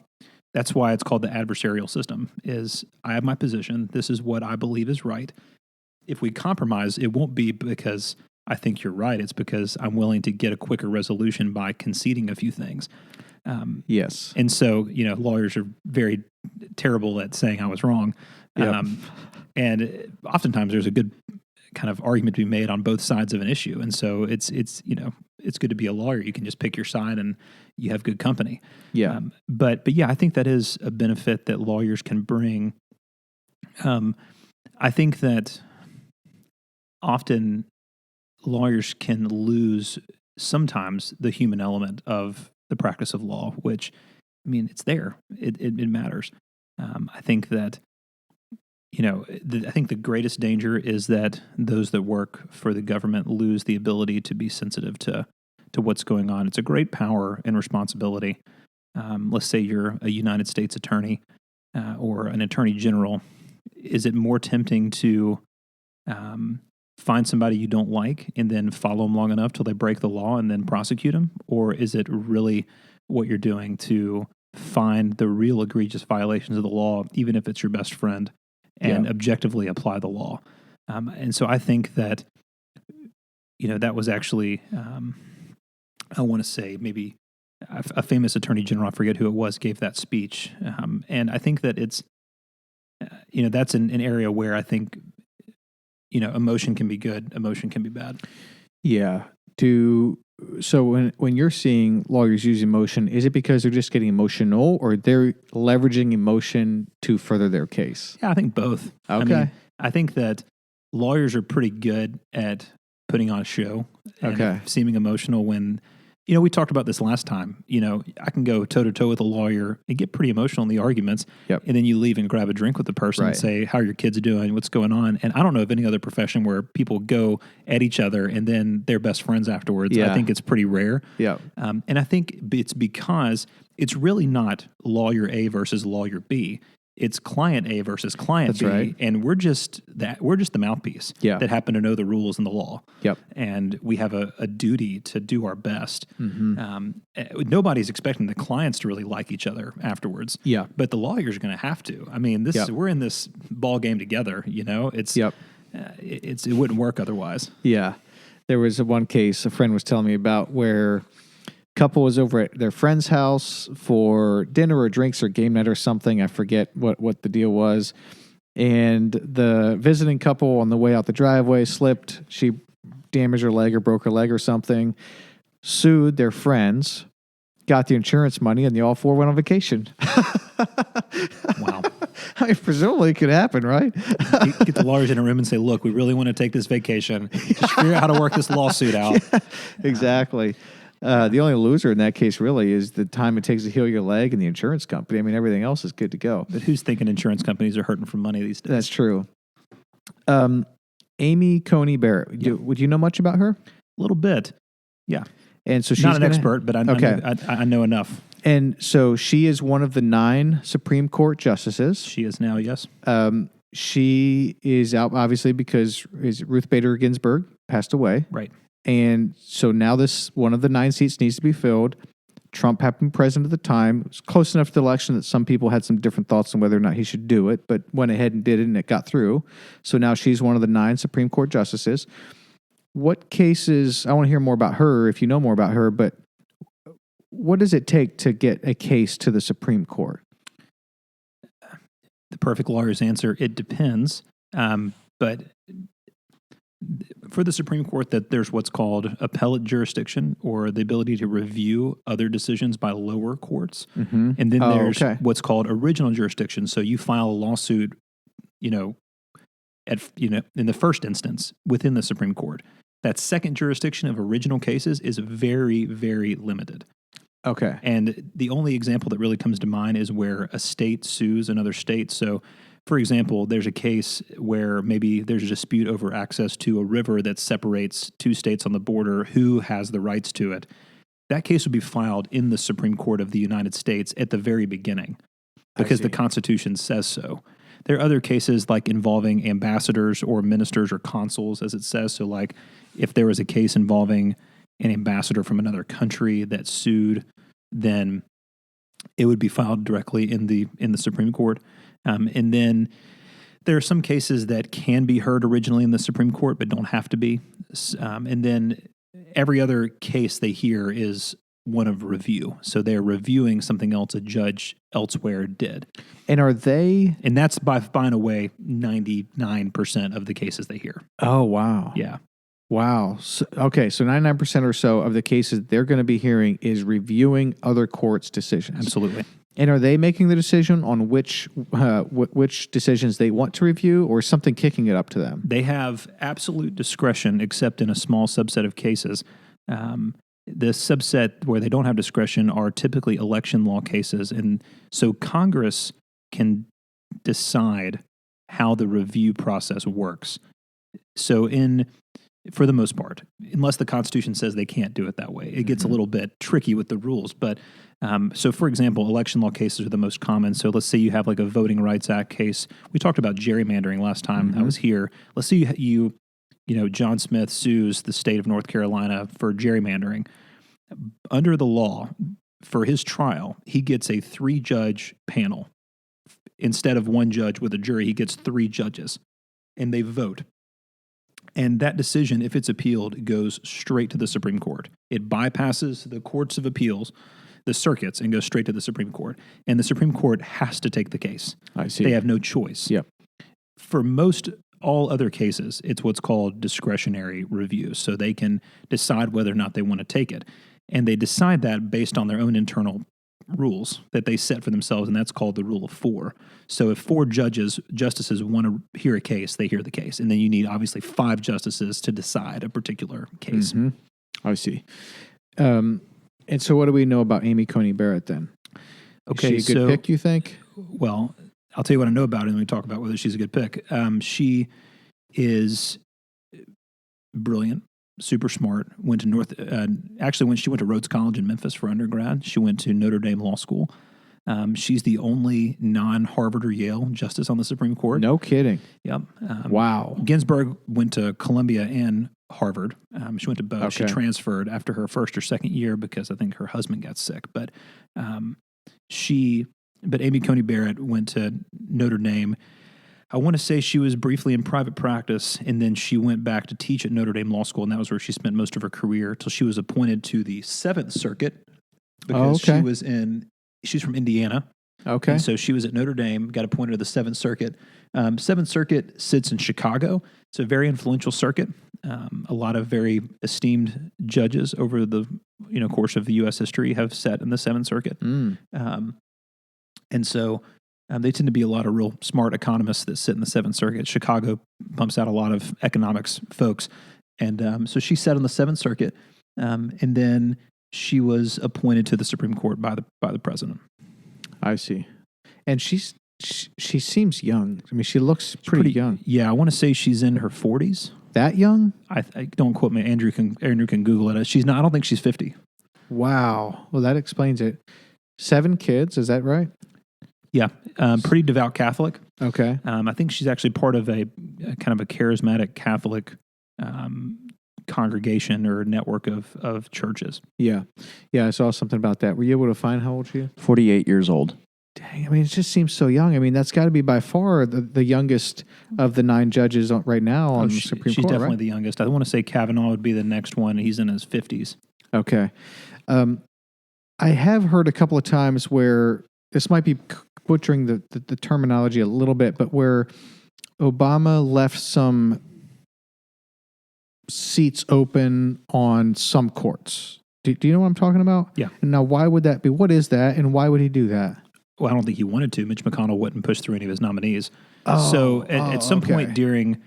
that's why it's called the adversarial system, is I have my position. This is what I believe is right. If we compromise, it won't be because I think you're right. It's because I'm willing to get a quicker resolution by conceding a few things. Yes. And so, lawyers are very terrible at saying I was wrong. Yep. And oftentimes there's a good kind of argument to be made on both sides of an issue. And so it's good to be a lawyer. You can just pick your side and you have good company. Yeah. But yeah, I think that is a benefit that lawyers can bring. I think that often lawyers can lose sometimes the human element of the practice of law, which, it's there. It matters. I think that, I think the greatest danger is that those that work for the government lose the ability to be sensitive to what's going on. It's a great power and responsibility. Let's say you're a United States attorney or an attorney general, is it more tempting to find somebody you don't like and then follow them long enough till they break the law and then prosecute them? Or is it really what you're doing to find the real egregious violations of the law, even if it's your best friend, and objectively apply the law? And so I think that, that was actually, I want to say maybe a famous attorney general, I forget who it was, gave that speech. And I think that it's, that's an area where I think, emotion can be good, emotion can be bad. Yeah. So when you're seeing lawyers use emotion, is it because they're just getting emotional, or they're leveraging emotion to further their case? Yeah, I think both. Okay. I think that lawyers are pretty good at putting on a show and seeming emotional when, we talked about this last time. I can go toe-to-toe with a lawyer and get pretty emotional in the arguments, and then you leave and grab a drink with the person and say, how are your kids doing? What's going on? And I don't know of any other profession where people go at each other and then they're best friends afterwards. Yeah. I think it's pretty rare. Yeah. And I think it's because it's really not lawyer A versus lawyer B. It's client A versus client B, and we're just the mouthpiece that happen to know the rules and the law. Yep. And we have a duty to do our best. Mm-hmm. Nobody's expecting the clients to really like each other afterwards. Yeah. But the lawyers are going to have to. I mean, we're in this ball game together. It's it wouldn't work otherwise. Yeah. There was one case a friend was telling me about where couple was over at their friend's house for dinner or drinks or game night or something. I forget what the deal was. And the visiting couple on the way out the driveway slipped. She damaged her leg or broke her leg or something. Sued their friends, got the insurance money, and they all four went on vacation. Wow. I mean, presumably it could happen, right? Get the lawyers in a room and say, look, we really want to take this vacation. Just figure out how to work this lawsuit out. Yeah, exactly. The only loser in that case really is the time it takes to heal your leg and the insurance company. I mean, everything else is good to go. But who's thinking insurance companies are hurting for money these days? That's true. Amy Coney Barrett. Would you know much about her? A little bit. Yeah. And so she's not an expert, but I know enough. And so she is one of the 9 Supreme Court justices. She is now, yes. She is out obviously because Ruth Bader Ginsburg passed away. Right. And so now one of the 9 seats needs to be filled. Trump happened president at the time. It was close enough to the election that some people had some different thoughts on whether or not he should do it, but went ahead and did it, and it got through. So now she's one of the 9 Supreme Court justices. What cases, I want to hear more about her if you know more about her, but what does it take to get a case to the Supreme Court? The perfect lawyer's answer, it depends. But for the Supreme Court, that there's what's called appellate jurisdiction, or the ability to review other decisions by lower courts. Mm-hmm. And then there's what's called original jurisdiction. So you file a lawsuit, in the first instance within the Supreme Court. That second jurisdiction of original cases is very, very limited. Okay. And the only example that really comes to mind is where a state sues another state. So, for example, there's a case where maybe there's a dispute over access to a river that separates 2 states on the border. Who has the rights to it? That case would be filed in the Supreme Court of the United States at the very beginning because the Constitution says so. There are other cases like involving ambassadors or ministers or consuls, as it says. So like if there was a case involving an ambassador from another country that sued, then it would be filed directly in the Supreme Court. And then there are some cases that can be heard originally in the Supreme Court but don't have to be. And then every other case they hear is one of review. So they're reviewing something else a judge elsewhere did. And are they... And that's by and away 99% of the cases they hear. Oh, wow. Yeah. Wow. So 99% or so of the cases they're going to be hearing is reviewing other courts' decisions. Absolutely. And are they making the decision on which decisions they want to review, or is something kicking it up to them? They have absolute discretion, except in a small subset of cases. The subset where they don't have discretion are typically election law cases. And so Congress can decide how the review process works. So in for the most part, unless the Constitution says they can't do it that way. It gets a little bit tricky with the rules. But so, for example, election law cases are the most common. So let's say you have like a Voting Rights Act case. We talked about gerrymandering last time I was here. Let's say you John Smith sues the state of North Carolina for gerrymandering. Under the law, for his trial, he gets a 3-judge panel. Instead of 1 judge with a jury, he gets 3 judges, and they vote. And that decision, if it's appealed, goes straight to the Supreme Court. It bypasses the courts of appeals, the circuits, and goes straight to the Supreme Court. And the Supreme Court has to take the case. I see. They have no choice. Yep. For all other cases, it's what's called discretionary review. So they can decide whether or not they want to take it. And they decide that based on their own internal rules that they set for themselves, and that's called the Rule of 4. So if 4 justices want to hear a case, they hear the case. And then you need, obviously, 5 justices to decide a particular case. I see. And so what do we know about Amy Coney Barrett then? Okay, is she a good pick, you think? Well, I'll tell you what I know about her, and then we talk about whether she's a good pick. She is brilliant, super smart. Went to she went to Rhodes College in Memphis for undergrad. She went to Notre Dame Law School. She's the only non-Harvard or Yale justice on the Supreme Court. No kidding. Yep. Wow. Ginsburg went to Columbia and Harvard. She went to both. Okay. She transferred after her first or second year because I think her husband got sick. But Amy Coney Barrett went to Notre Dame. I want to say she was briefly in private practice, and then she went back to teach at Notre Dame Law School, and that was where she spent most of her career till she was appointed to the 7th Circuit because she's from Indiana. Okay. And so she was at Notre Dame, got appointed to the 7th Circuit. 7th Circuit sits in Chicago. It's a very influential circuit. A lot of very esteemed judges over the course of the U.S. history have sat in the 7th Circuit. And so they tend to be a lot of real smart economists that sit in the 7th Circuit. Chicago pumps out a lot of economics folks. And so she sat on the 7th Circuit, and then she was appointed to the Supreme Court by the president. I see. And she seems young. I mean, she looks pretty young. Yeah, I want to say she's in her 40s. That young? I don't quote me. Andrew can Google it. She's not. I don't think she's 50. Wow. Well, that explains it. 7 kids, is that right? Yeah, pretty devout Catholic. Okay. I think she's actually part of a kind of a charismatic Catholic congregation or network of churches. Yeah. I saw something about that. Were you able to find how old she is? 48 years old. Dang, I mean, it just seems so young. I mean, that's got to be by far the youngest of the 9 judges right now on the Supreme Court, she's definitely right? the youngest. I want to say Kavanaugh would be the next one. He's in his 50s. Okay. I have heard a couple of times where this might be butchering the terminology a little bit, but where Obama left some seats open on some courts. Do you know what I'm talking about? Yeah. And now, why would that be? What is that, and why would he do that? Well, I don't think he wanted to. Mitch McConnell wouldn't push through any of his nominees. Oh, so at some okay. point during,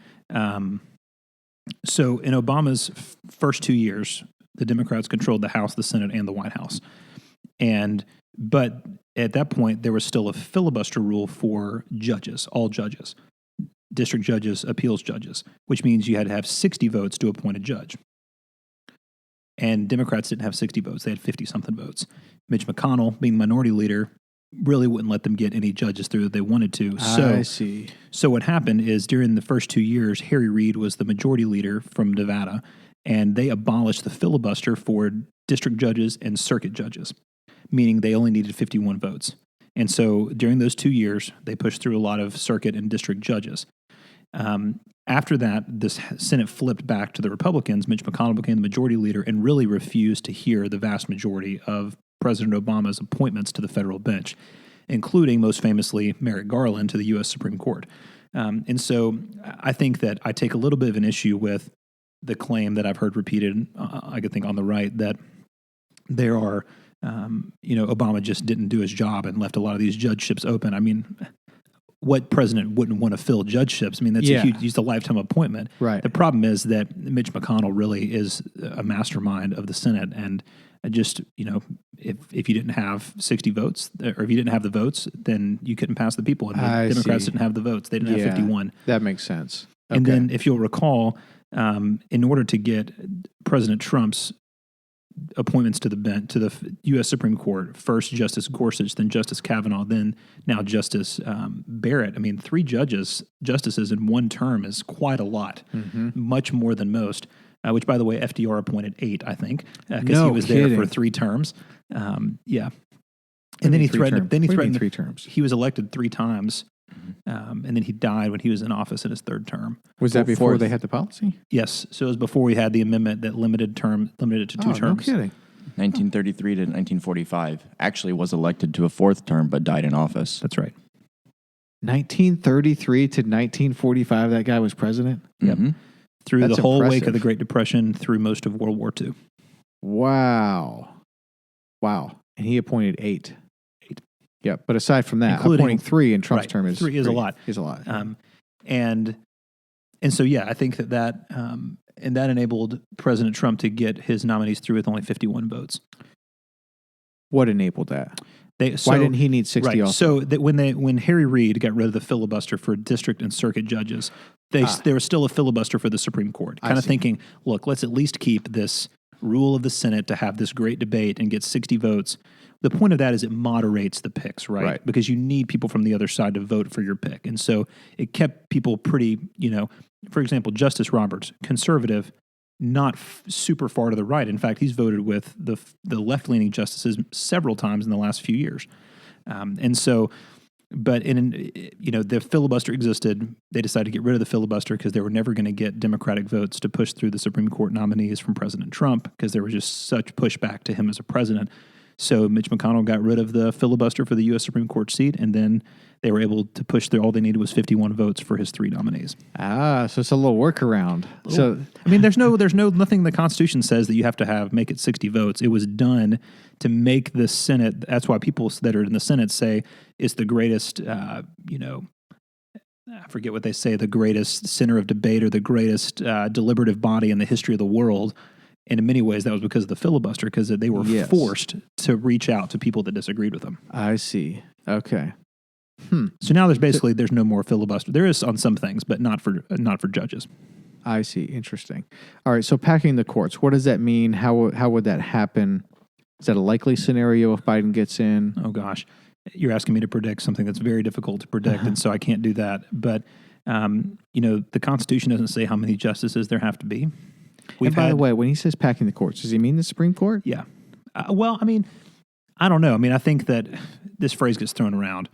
so in Obama's first 2 years, the Democrats controlled the House, the Senate, and the White House. But at that point, there was still a filibuster rule for judges, all judges, district judges, appeals judges, which means you had to have 60 votes to appoint a judge. And Democrats didn't have 60 votes. They had 50-something votes. Mitch McConnell, being the minority leader, really wouldn't let them get any judges through that they wanted to. I see. So what happened is during the first 2 years, Harry Reid was the majority leader from Nevada, and they abolished the filibuster for district judges and circuit judges, meaning they only needed 51 votes. And so during those 2 years, they pushed through a lot of circuit and district judges. After that, the Senate flipped back to the Republicans. Mitch McConnell became the majority leader and really refused to hear the vast majority of President Obama's appointments to the federal bench, including, most famously, Merrick Garland to the U.S. Supreme Court. And so I think that I take a little bit of an issue with the claim that I've heard repeated, I could think on the right, that there are, Obama just didn't do his job and left a lot of these judgeships open. I mean, what president wouldn't want to fill judgeships? I mean, that's a huge, it's a lifetime appointment. Right. The problem is that Mitch McConnell really is a mastermind of the Senate, and just, if you didn't have 60 votes, or if you didn't have the votes, then you couldn't pass the people. And the Democrats didn't have the votes. They didn't have 51. That makes sense. And then, if you'll recall, in order to get President Trump's appointments to the U.S. Supreme Court, first Justice Gorsuch, then Justice Kavanaugh, then now Justice Barrett. I mean, 3 justices in one term is quite a lot, much more than most. Which, by the way, FDR appointed 8, I think, because he was there for 3 terms. Yeah, and then he threatened. Then he threatened 3 terms. He was elected 3 times, and then he died when he was in office in his 3rd term. Was that before they had the policy? Yes, so it was before we had the amendment that limited it to 2 terms. No kidding. 1933 to 1945. Actually was elected to a 4th term, but died in office. That's right. 1933 to 1945, that guy was president? Yep. Through That's the whole impressive. wake of the Great Depression, through most of World War II. Wow. And he appointed 8. Yeah, but aside from that, Including, appointing 3 in Trump's term is 3 is a lot. Is a lot. And so, yeah, I think that and that enabled President Trump to get his nominees through with only 51 votes. What enabled that? Why didn't he need 60 right. also? So that when Harry Reid got rid of the filibuster for district and circuit judges, there was still a filibuster for the Supreme Court. Kind of thinking, look, let's at least keep this rule of the Senate to have this great debate and get 60 votes. The point of that is it moderates the picks, right? Because you need people from the other side to vote for your pick. And so it kept people pretty, for example, Justice Roberts, conservative, not super far to the right. In fact, he's voted with the left-leaning justices several times in the last few years. And so, but the filibuster existed. They decided to get rid of the filibuster because they were never going to get Democratic votes to push through the Supreme Court nominees from President Trump because there was just such pushback to him as a president. So Mitch McConnell got rid of the filibuster for the U.S. Supreme Court seat, and then they were able to push through. All they needed was 51 votes for his 3 nominees. So it's a little workaround. So I mean, there's nothing in the Constitution says that you have to make it 60 votes. It was done to make the Senate. That's why people that are in the Senate say it's the greatest. I forget what they say. The greatest center of debate or the greatest deliberative body in the history of the world. And in many ways, that was because of the filibuster, because they were forced to reach out to people that disagreed with them. I see. Okay. So now there's no more filibuster. There is on some things, but not for judges. I see. Interesting. All right. So packing the courts, what does that mean? How would that happen? Is that a likely scenario if Biden gets in? Oh gosh, you're asking me to predict something that's very difficult to predict, and so I can't do that. But the Constitution doesn't say how many justices there have to be. And by the way, when he says packing the courts, does he mean the Supreme Court? Yeah. Well, I mean, I don't know. I mean, I think that this phrase gets thrown around.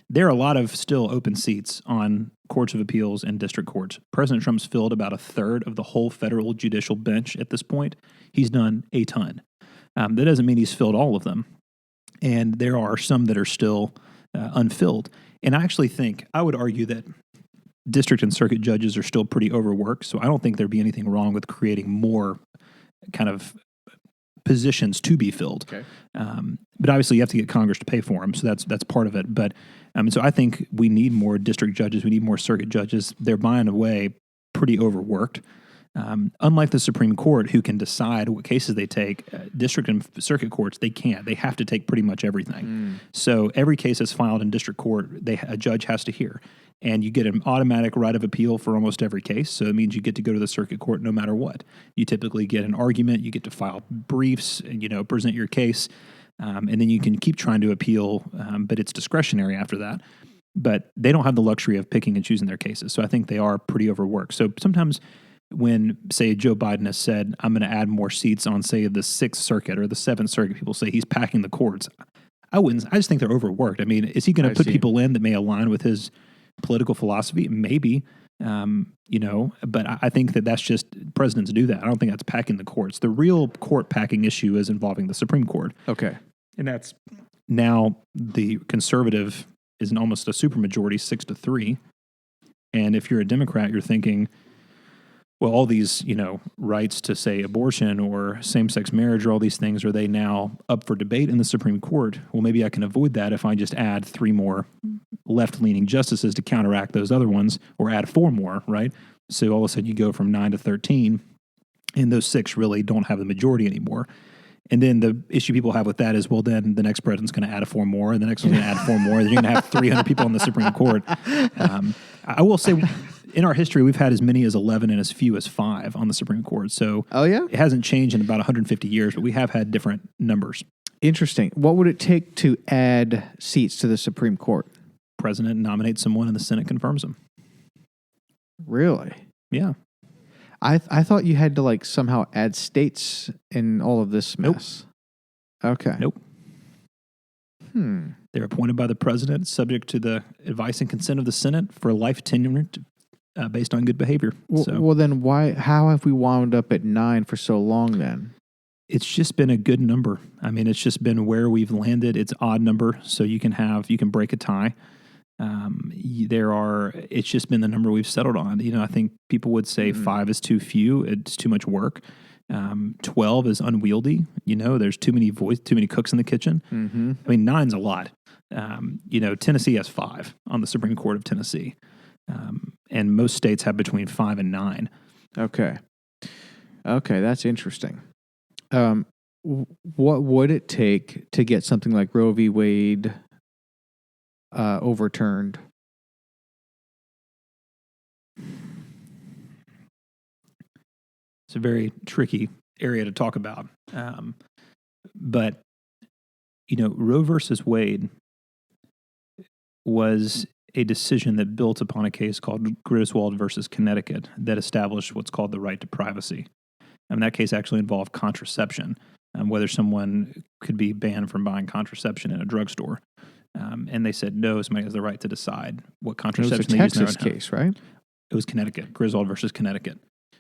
There are a lot of still open seats on courts of appeals and district courts. President Trump's filled about 1/3 of the whole federal judicial bench at this point. He's done a ton. That doesn't mean he's filled all of them. And there are some that are still unfilled. And I actually think, I would argue that district and circuit judges are still pretty overworked, so I don't think there'd be anything wrong with creating more kind of positions to be filled. Okay. But obviously you have to get Congress to pay for them, so that's part of it. But so I think we need more district judges, we need more circuit judges. They're by and away pretty overworked. Unlike the Supreme Court, who can decide what cases they take, district and circuit courts, they can't. They have to take pretty much everything. So every case that's filed in district court, a judge has to hear. And you get an automatic right of appeal for almost every case. So it means you get to go to the circuit court no matter what. You typically get an argument. You get to file briefs and, present your case. And then you can keep trying to appeal, but it's discretionary after that. But they don't have the luxury of picking and choosing their cases. So I think they are pretty overworked. So sometimes when, say, Joe Biden has said, I'm going to add more seats on, say, the 6th Circuit or the 7th Circuit, people say he's packing the courts. I just think they're overworked. I mean, is he going to put people in that may align with his political philosophy? Maybe, but I think that's just, presidents do that. I don't think that's packing the courts. The real court packing issue is involving the Supreme Court. Okay. And that's now the conservative is in almost a supermajority, 6-3. And if you're a Democrat, you're thinking, well, all these, rights to, say, abortion or same-sex marriage or all these things, are they now up for debate in the Supreme Court? Well, maybe I can avoid that if I just add 3 more left-leaning justices to counteract those other ones, or add 4 more, right? So all of a sudden you go from 9 to 13, and those 6 really don't have the majority anymore. And then the issue people have with that is, well, then the next president's going to add 4 more, and the next one's going to add 4 more, and you're going to have 300 people on the Supreme Court. I will say, in our history, we've had as many as 11 and as few as 5 on the Supreme Court. So it hasn't changed in about 150 years, but we have had different numbers. Interesting. What would it take to add seats to the Supreme Court? President nominates someone and the Senate confirms them. Really? Yeah. I thought you had to like somehow add states in all of this mess. Nope. Okay. Nope. They're appointed by the president, subject to the advice and consent of the Senate for a life tenure based on good behavior. Well, then how have we wound up at 9 for so long then? It's just been a good number. I mean, it's just been where we've landed. It's odd number, so you can break a tie. It's just been the number we've settled on. I think people would say 5 is too few. It's too much work. 12 is unwieldy. There's too many cooks in the kitchen. Mm-hmm. I mean, 9's a lot. Tennessee has 5 on the Supreme Court of Tennessee. And most states have between 5 and 9. Okay, that's interesting. What would it take to get something like Roe v. Wade overturned? It's a very tricky area to talk about. But Roe versus Wade was a decision that built upon a case called Griswold versus Connecticut that established what's called the right to privacy. And that case actually involved contraception, whether someone could be banned from buying contraception in a drugstore. And they said, no, somebody has the right to decide what contraception they use in their own home. It was a Texas case, right? It was Connecticut, Griswold versus Connecticut.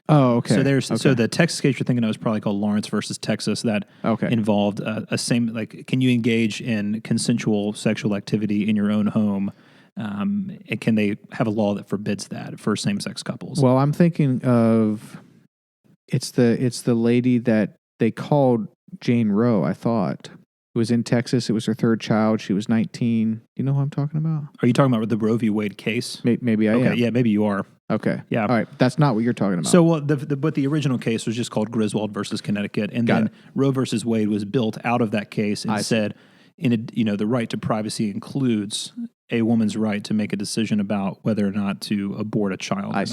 Oh, okay. So the Texas case you're thinking of is probably called Lawrence versus Texas. That involved can you engage in consensual sexual activity in your own home? And can they have a law that forbids that for same-sex couples? Well, I'm thinking of it's the lady that they called Jane Roe. I thought it was in Texas. It was her third child. She was 19. Do you know who I'm talking about? Are you talking about the Roe v. Wade case? Maybe I am. Okay, yeah, maybe you are. Okay. Yeah. All right. That's not what you're talking about. So, but the original case was just called Griswold versus Connecticut, and then Roe versus Wade was built out of that case and said, the right to privacy includes a woman's right to make a decision about whether or not to abort a child or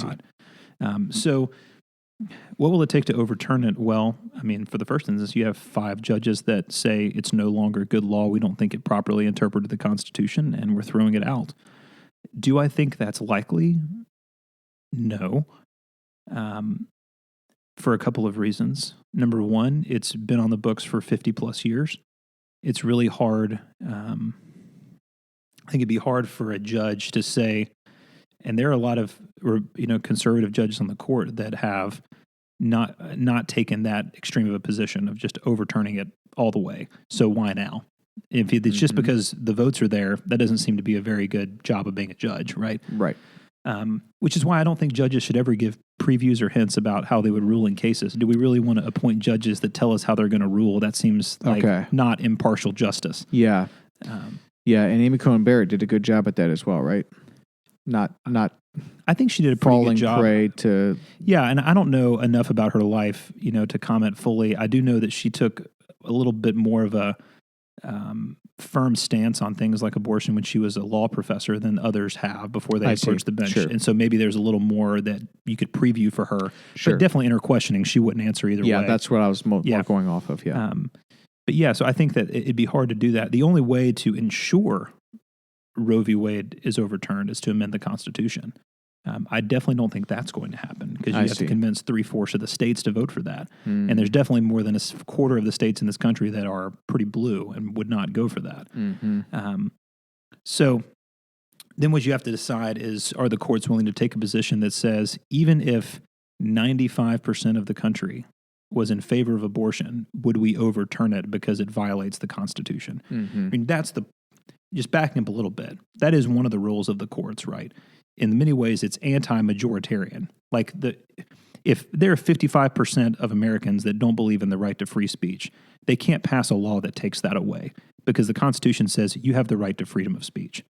not. So, what will it take to overturn it? Well, I mean, for the first instance, you have 5 judges that say it's no longer good law. We don't think it properly interpreted the Constitution, and we're throwing it out. Do I think that's likely? No. For a couple of reasons. Number one, it's been on the books for 50 plus years. It's really hard. I think it'd be hard for a judge to say, and there are a lot of conservative judges on the court that have not taken that extreme of a position of just overturning it all the way. So why now? If it's just because the votes are there, that doesn't seem to be a very good job of being a judge, right? Right. Which is why I don't think judges should ever give previews or hints about how they would rule in cases. Do we really want to appoint judges that tell us how they're going to rule? That seems like not impartial justice. Yeah. And Amy Coney Barrett did a good job at that as well, right? Not. I think she did a pretty good job. Falling prey to. Yeah, and I don't know enough about her life, to comment fully. I do know that she took a little bit more of a firm stance on things like abortion when she was a law professor than others have before they approached the bench. Sure. And so maybe there's a little more that you could preview for her. Sure. But definitely in her questioning, she wouldn't answer either way. Yeah, that's what I was more going off of, yeah. So I think that it'd be hard to do that. The only way to ensure Roe v. Wade is overturned is to amend the Constitution. I definitely don't think that's going to happen because you have to convince 3/4 of the states to vote for that. And there's definitely more than a quarter of the states in this country that are pretty blue and would not go for that. So then what you have to decide is, are the courts willing to take a position that says, even if 95% of the country was in favor of abortion, would we overturn it because it violates the Constitution? I mean, just backing up a little bit, that is one of the rules of the courts, right? In many ways, it's anti-majoritarian. Like if there are 55% of Americans that don't believe in the right to free speech, they can't pass a law that takes that away because the Constitution says you have the right to freedom of speech.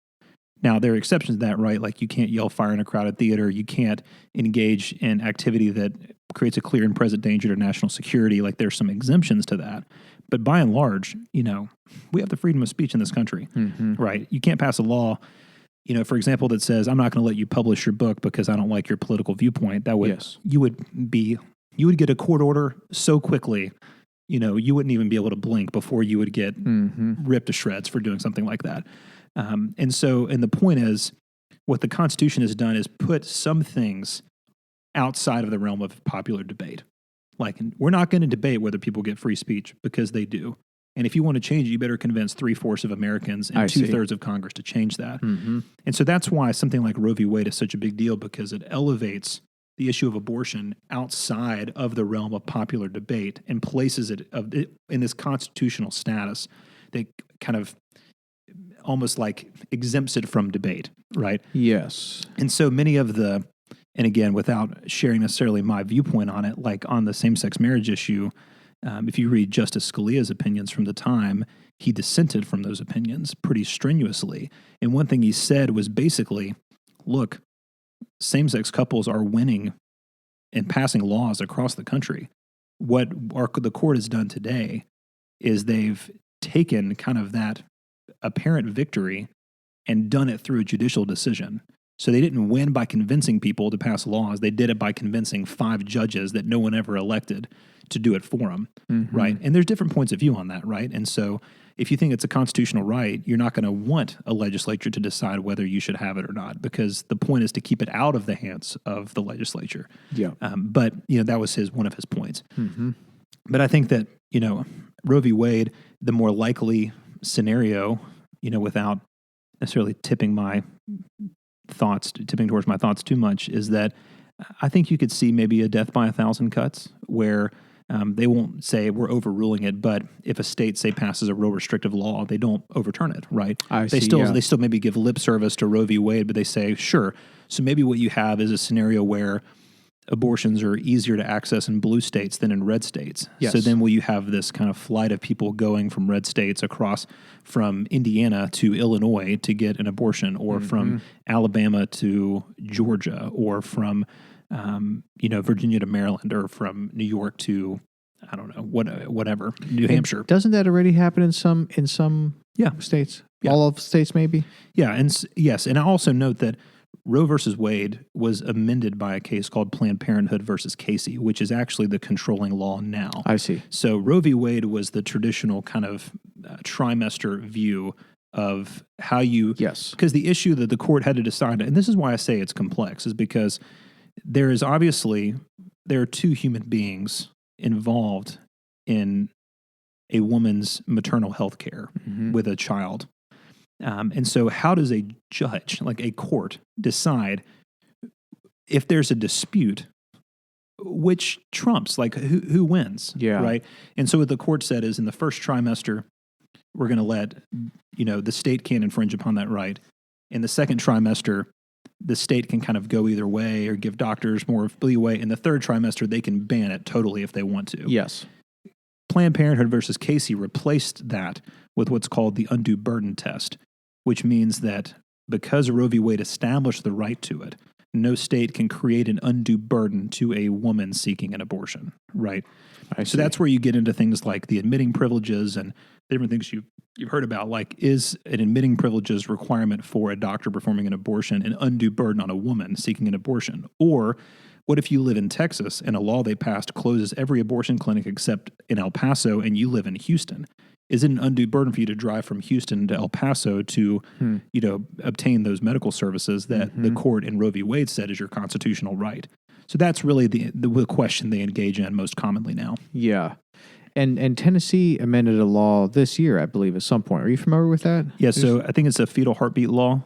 Now, there are exceptions to that, right? Like you can't yell fire in a crowded theater. You can't engage in activity that creates a clear and present danger to national security. Like there's some exemptions to that. But by and large, we have the freedom of speech in this country, right? You can't pass a law for example, that says, I'm not going to let you publish your book because I don't like your political viewpoint, that would, you would get a court order so quickly, you wouldn't even be able to blink before you would get ripped to shreds for doing something like that. And the point is, what the Constitution has done is put some things outside of the realm of popular debate. Like, we're not going to debate whether people get free speech, because they do. And if you want to change it, you better convince 3/4 of Americans and 2/3 of Congress to change that. And so that's why something like Roe v. Wade is such a big deal, because it elevates the issue of abortion outside of the realm of popular debate and places it in this constitutional status that kind of almost like exempts it from debate, right? Yes. And so many of and again, without sharing necessarily my viewpoint on it, like on the same-sex marriage issue, if you read Justice Scalia's opinions from the time, he dissented from those opinions pretty strenuously. And one thing he said was basically, look, same-sex couples are winning and passing laws across the country. What the court has done today is they've taken kind of that apparent victory and done it through a judicial decision. So they didn't win by convincing people to pass laws. They did it by convincing 5 judges that no one ever elected to do it for them, right? And there's different points of view on that, right? And so if you think it's a constitutional right, you're not going to want a legislature to decide whether you should have it or not, because the point is to keep it out of the hands of the legislature. Yeah. But that was one of his points. But I think that Roe v. Wade, the more likely scenario, without necessarily tipping towards my thoughts too much, is that I think you could see maybe a death by 1,000 cuts where they won't say we're overruling it, but if a state, say, passes a real restrictive law, they don't overturn it, right? They still maybe give lip service to Roe v. Wade, but they say, sure. So maybe what you have is a scenario where abortions are easier to access in blue states than in red states. Yes. So then will you have this kind of flight of people going from red states across from Indiana to Illinois to get an abortion, or from Alabama to Georgia, or from Virginia to Maryland, or from New York to, I don't know, whatever, New Hampshire. Doesn't that already happen in some states? Yeah. All of states, maybe? Yeah, and yes, and I also note that Roe versus Wade was amended by a case called Planned Parenthood versus Casey, which is actually the controlling law now. I see. So Roe v. Wade was the traditional kind of trimester view of how you... Yes. Because the issue that the court had to decide, and this is why I say it's complex, is because there are 2 human beings involved in a woman's maternal health care with a child. And so how does a judge, like a court, decide if there's a dispute, which trumps, like who wins? Yeah. Right. And so what the court said is, in the first trimester, we're going to let, the state can infringe upon that right. In the second trimester, the state can kind of go either way or give doctors more leeway. In the third trimester, they can ban it totally if they want to. Yes. Planned Parenthood versus Casey replaced that with what's called the undue burden test, which means that because Roe v. Wade established the right to it, no state can create an undue burden to a woman seeking an abortion, right? So that's where you get into things like the admitting privileges and different things you've heard about, like, is an admitting privileges requirement for a doctor performing an abortion an undue burden on a woman seeking an abortion? Or what if you live in Texas and a law they passed closes every abortion clinic except in El Paso, and you live in Houston? Is it an undue burden for you to drive from Houston to El Paso to, obtain those medical services that the court in Roe v. Wade said is your constitutional right? So that's really the question they engage in most commonly now. Yeah. And Tennessee amended a law this year, I believe, at some point. Are you familiar with that? Yeah, so I think it's a fetal heartbeat law.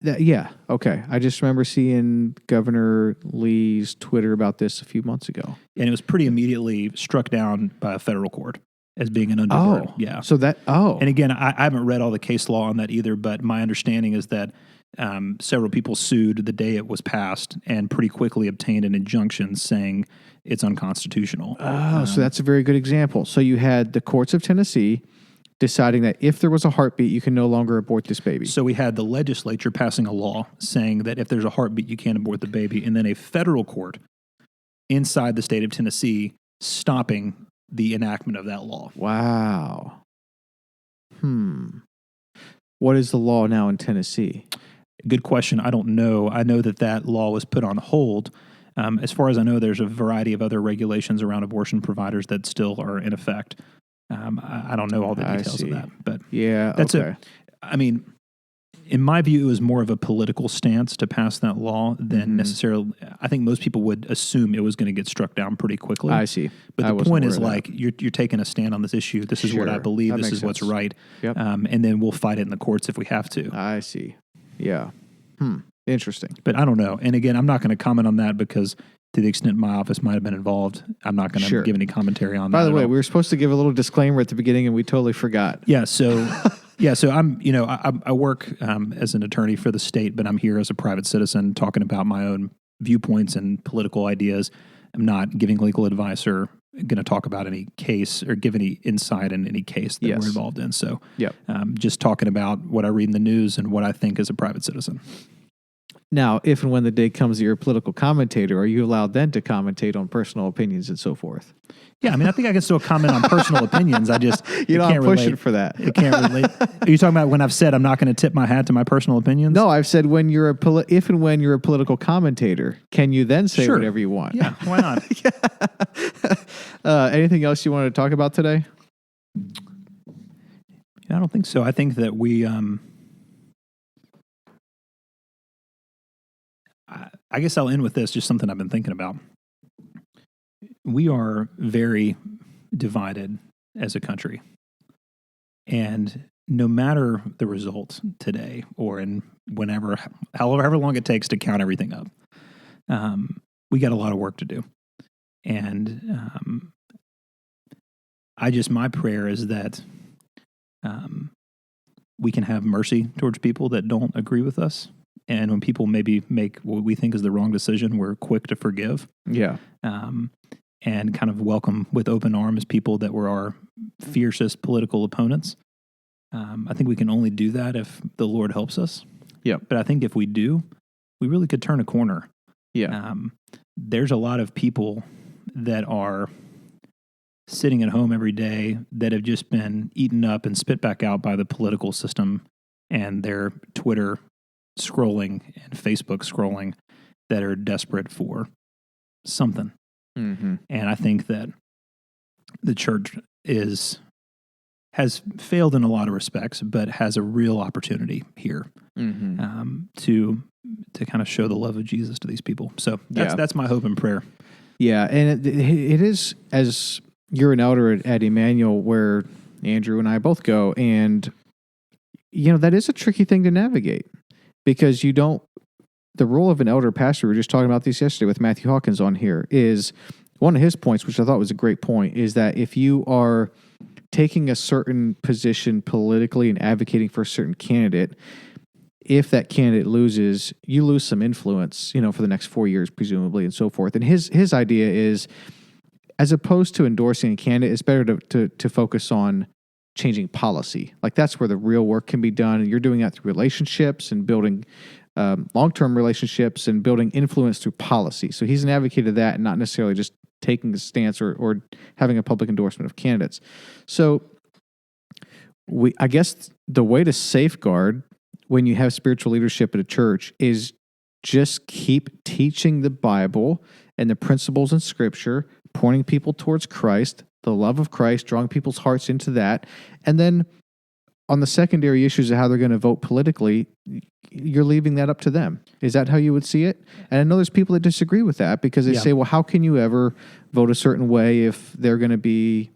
Yeah, okay. I just remember seeing Governor Lee's Twitter about this a few months ago. And it was pretty immediately struck down by a federal court as being an undue burden. Yeah. So And again, I haven't read all the case law on that either, but my understanding is that several people sued the day it was passed and pretty quickly obtained an injunction saying it's unconstitutional. So that's a very good example. So you had the courts of Tennessee deciding that if there was a heartbeat, you can no longer abort this baby. So we had the legislature passing a law saying that if there's a heartbeat, you can't abort the baby, and then a federal court inside the state of Tennessee stopping the enactment of that law. Wow. What is the law now in Tennessee? Good question. I don't know. I know that law was put on hold. As far as I know, there's a variety of other regulations around abortion providers that still are in effect. I don't know all the details of that, but that's okay. I mean, in my view, it was more of a political stance to pass that law than necessarily. I think most people would assume it was going to get struck down pretty quickly. I see. But the point is, like, you're taking a stand on this issue. This is what I believe. This is what's right. Yep. And then we'll fight it in the courts if we have to. I see. Yeah. Interesting. But I don't know. And again, I'm not going to comment on that because to the extent my office might have been involved, I'm not going to give any commentary on that. By the way, we were supposed to give a little disclaimer at the beginning and we totally forgot. Yeah. So, so I work as an attorney for the state, but I'm here as a private citizen talking about my own viewpoints and political ideas. I'm not giving legal advice or going to talk about any case or give any insight in any case that we're involved in. So just talking about what I read in the news and what I think as a private citizen. Now, if and when the day comes that you're a political commentator, are you allowed then to commentate on personal opinions and so forth? Yeah, I mean, I think I can still comment on personal opinions. I just I'm pushing for that. It can't relate. Are you talking about when I've said I'm not going to tip my hat to my personal opinions? No, I've said when you're if and when you're a political commentator, can you then say whatever you want? Yeah, why not? Anything else you want to talk about today? I don't think so. I think that we. I guess I'll end with this, just something I've been thinking about. We are very divided as a country. And no matter the result today or in however long it takes to count everything up, we got a lot of work to do. And my prayer is that we can have mercy towards people that don't agree with us. And when people maybe make what we think is the wrong decision, we're quick to forgive. Yeah. And kind of welcome with open arms people that were our fiercest political opponents. I think we can only do that if the Lord helps us. Yeah. But I think if we do, we really could turn a corner. Yeah. There's a lot of people that are sitting at home every day that have just been eaten up and spit back out by the political system and their Twitter scrolling and Facebook scrolling that are desperate for something. Mm-hmm. And I think that the church has failed in a lot of respects, but has a real opportunity here to kind of show the love of Jesus to these people. So that's my hope and prayer. Yeah, and it is, as you're an elder at Emmanuel, where Andrew and I both go, and that is a tricky thing to navigate. Because the role of an elder pastor, we were just talking about this yesterday with Matthew Hawkins on here, is one of his points, which I thought was a great point, is that if you are taking a certain position politically and advocating for a certain candidate, if that candidate loses, you lose some influence, for the next 4 years, presumably, and so forth. And his idea is, as opposed to endorsing a candidate, it's better to focus on changing policy. Like that's where the real work can be done. And you're doing that through relationships and building long-term relationships and building influence through policy. So he's an advocate of that and not necessarily just taking a stance or having a public endorsement of candidates. So I guess the way to safeguard when you have spiritual leadership at a church is just keep teaching the Bible and the principles in Scripture, pointing people towards Christ, the love of Christ, drawing people's hearts into that. And then on the secondary issues of how they're going to vote politically, you're leaving that up to them. Is that how you would see it? And I know there's people that disagree with that because they say, well, how can you ever vote a certain way if they're going to be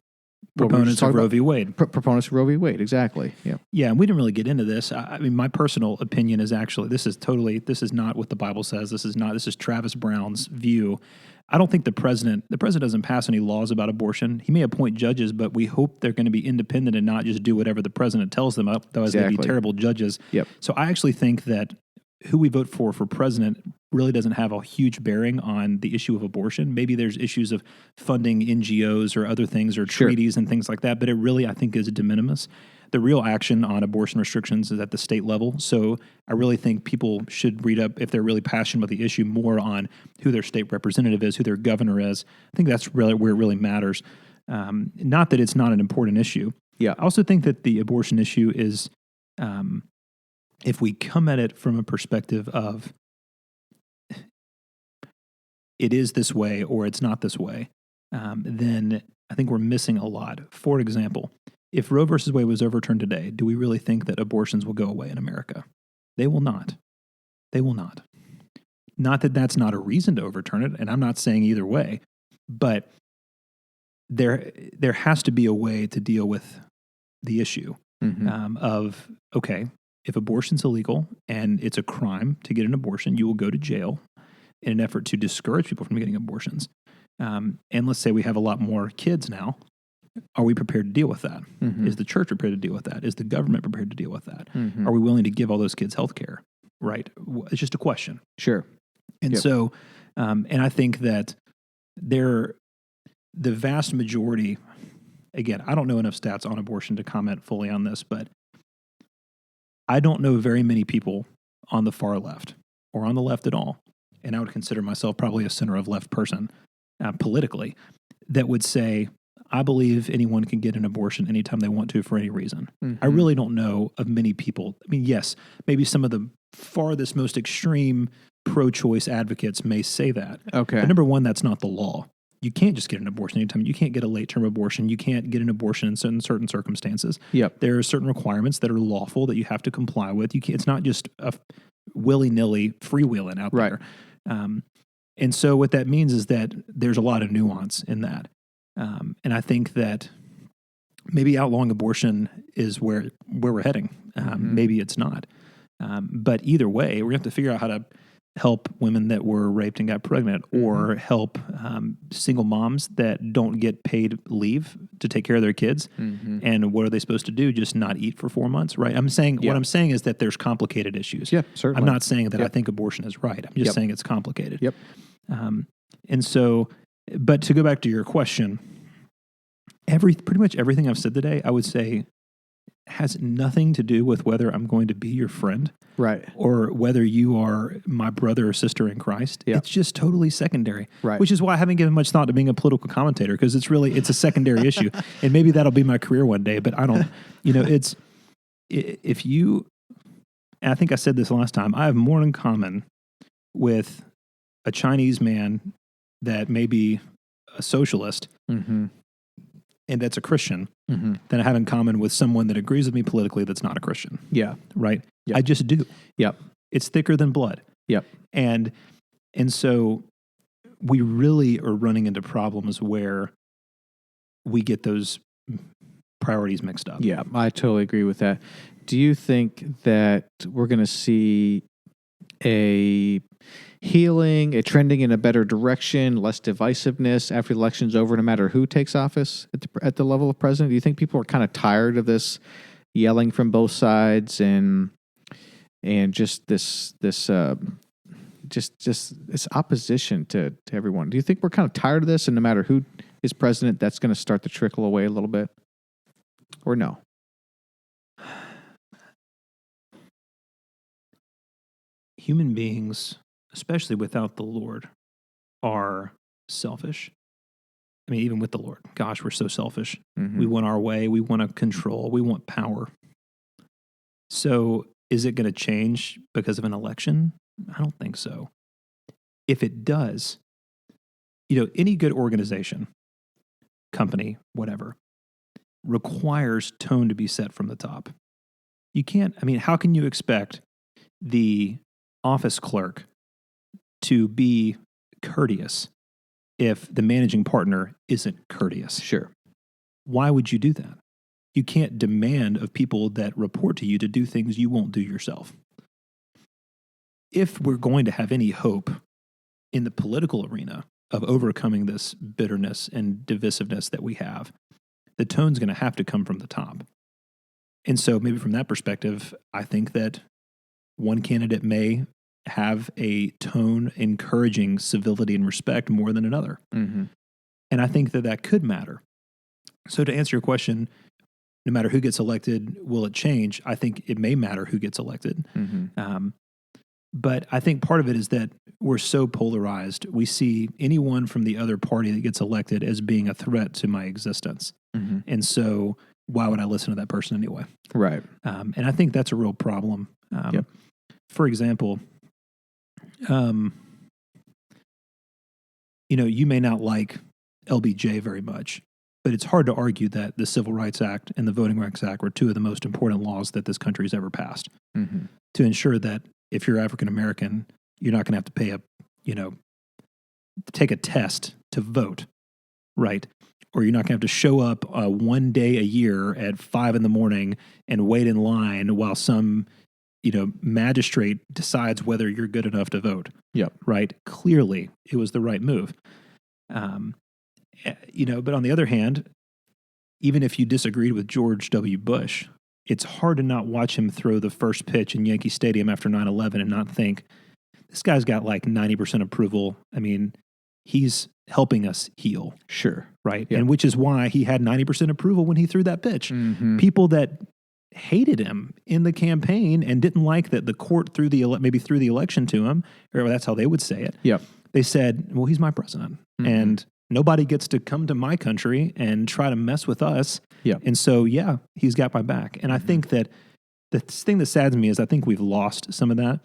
proponents of Roe v. Wade? Proponents of Roe v. Wade, exactly. Yeah. Yeah, and we didn't really get into this. I mean, my personal opinion is actually, this is not what the Bible says. This is Travis Brown's view. I don't think the president doesn't pass any laws about abortion. He may appoint judges, but we hope they're going to be independent and not just do whatever the president tells them, otherwise they'd be terrible judges. Yep. So I actually think that who we vote for president really doesn't have a huge bearing on the issue of abortion. Maybe there's issues of funding NGOs or other things or treaties and things like that, but it really, I think, is de minimis. The real action on abortion restrictions is at the state level. So I really think people should read up, if they're really passionate about the issue, more on who their state representative is, who their governor is. I think that's really where it really matters. Not that it's not an important issue. Yeah. I also think that the abortion issue is if we come at it from a perspective of it is this way or it's not this way, then I think we're missing a lot. For example, if Roe versus Wade was overturned today, do we really think that abortions will go away in America? They will not. They will not. Not that that's not a reason to overturn it, and I'm not saying either way, but there has to be a way to deal with the issue of, okay, if abortion's illegal and it's a crime to get an abortion, you will go to jail in an effort to discourage people from getting abortions. And let's say we have a lot more kids now. Are we prepared to deal with that? Is the church prepared to deal with that? Is the government prepared to deal with that? Are we willing to give all those kids health care? Right? It's just a question. Sure. And so, and I think that the vast majority, again, I don't know enough stats on abortion to comment fully on this, but I don't know very many people on the far left or on the left at all, and I would consider myself probably a center of left person politically, that would say, I believe anyone can get an abortion anytime they want to for any reason. I really don't know of many people. I mean, yes, maybe some of the farthest, most extreme pro-choice advocates may say that. Okay. But number one, that's not the law. You can't just get an abortion anytime. You can't get a late-term abortion. You can't get an abortion in certain circumstances. Yep. There are certain requirements that are lawful that you have to comply with. It's not just a willy-nilly freewheeling out there. And so what that means is that there's a lot of nuance in that. And I think that maybe outlawing abortion is where we're heading. Maybe it's not. But either way, we're going to have to figure out how to help women that were raped and got pregnant, or help single moms that don't get paid leave to take care of their kids. And what are they supposed to do? Just not eat for 4 months, right? What I'm saying is that there's complicated issues. Yeah, certainly. I'm not saying that I think abortion is right. I'm just saying it's complicated. Yep. And so, but to go back to your question, pretty much everything I've said today, I would say, has nothing to do with whether I'm going to be your friend, right, or whether you are my brother or sister in Christ. Yep. It's just totally secondary, right? Which is why I haven't given much thought to being a political commentator, because it's a secondary issue, and maybe that'll be my career one day. But I don't, if you, and I think I said this last time, I have more in common with a Chinese man that may be a socialist and that's a Christian than I have in common with someone that agrees with me politically that's not a Christian. Yeah. Right? Yep. I just do. Yep. It's thicker than blood. Yep. And so we really are running into problems where we get those priorities mixed up. Yeah, I totally agree with that. Do you think that we're going to see a healing, a trending in a better direction, less divisiveness after the election's over, no matter who takes office at the level of president? Do you think people are kind of tired of this yelling from both sides and just this opposition to everyone? Do you think we're kind of tired of this, and no matter who is president, that's going to start to trickle away a little bit, or no? Human beings, especially without the Lord, are selfish. I mean, even with the Lord, gosh, we're so selfish. We want our way. We want to control. We want power. So is it going to change because of an election? I don't think so. If it does, any good organization, company, whatever, requires tone to be set from the top. You can't, how can you expect the office clerk to be courteous if the managing partner isn't courteous? Sure. Why would you do that? You can't demand of people that report to you to do things you won't do yourself. If we're going to have any hope in the political arena of overcoming this bitterness and divisiveness that we have, the tone's going to have to come from the top. And so maybe from that perspective, I think that one candidate may have a tone encouraging civility and respect more than another. And I think that could matter. So to answer your question, no matter who gets elected, will it change? I think it may matter who gets elected. But I think part of it is that we're so polarized. We see anyone from the other party that gets elected as being a threat to my existence. And so why would I listen to that person anyway? Right. And I think that's a real problem. For example, you may not like LBJ very much, but it's hard to argue that the Civil Rights Act and the Voting Rights Act were two of the most important laws that this country has ever passed to ensure that if you're African American, you're not going to have to pay take a test to vote, right? Or you're not going to have to show up one day a year at 5 a.m. and wait in line while some, magistrate decides whether you're good enough to vote. Yep. Right? Clearly, it was the right move. But on the other hand, even if you disagreed with George W. Bush, it's hard to not watch him throw the first pitch in Yankee Stadium after 9/11 and not think, this guy's got like 90% approval. I mean, he's helping us heal. Sure. Right? Yep. And which is why he had 90% approval when he threw that pitch. Mm-hmm. People that hated him in the campaign and didn't like that the court threw the election to him, or that's how they would say it. Yep. They said, well, he's my president. And nobody gets to come to my country and try to mess with us. Yep. And so, he's got my back. And I think that the thing that saddens me is I think we've lost some of that.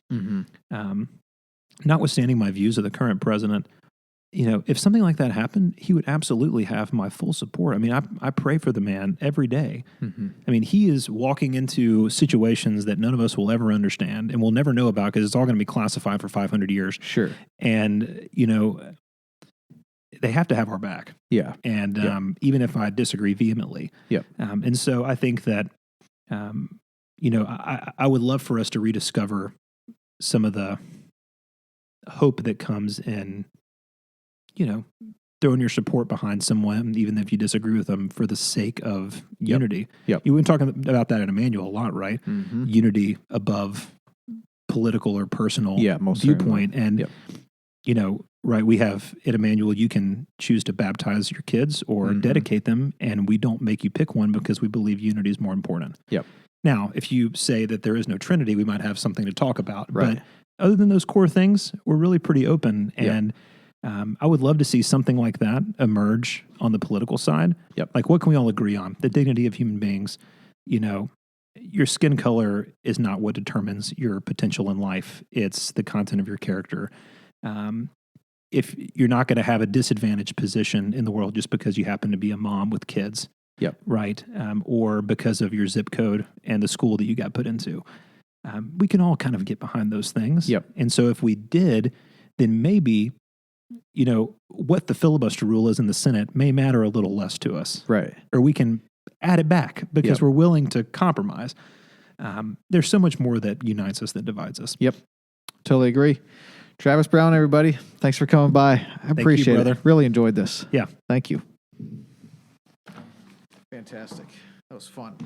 Notwithstanding my views of the current president, if something like that happened, he would absolutely have my full support. I mean, I pray for the man every day. I mean, he is walking into situations that none of us will ever understand and we'll never know about because it's all going to be classified for 500 years. Sure. And, they have to have our back. Yeah. And even if I disagree vehemently. Yep. And so I think that, I would love for us to rediscover some of the hope that comes in, throwing your support behind someone, even if you disagree with them, for the sake of unity. Yep. You've been talking about that at Emmanuel a lot, right? Unity above political or personal viewpoint. Certainly. And, right, we have at Emmanuel, you can choose to baptize your kids or dedicate them, and we don't make you pick one because we believe unity is more important. Yep. Now, if you say that there is no Trinity, we might have something to talk about. Right. But other than those core things, we're really pretty open. And I would love to see something like that emerge on the political side. Yep. Like, what can we all agree on? The dignity of human beings. Your skin color is not what determines your potential in life. It's the content of your character. If you're not going to have a disadvantaged position in the world just because you happen to be a mom with kids, right? Or because of your zip code and the school that you got put into. We can all kind of get behind those things. Yep. And so if we did, then maybe, what the filibuster rule is in the Senate may matter a little less to us. Right. Or we can add it back because we're willing to compromise. There's so much more that unites us than divides us. Yep. Totally agree. Travis Brown, everybody, thanks for coming by. I appreciate it. Really enjoyed this. Yeah. Thank you. Fantastic. That was fun.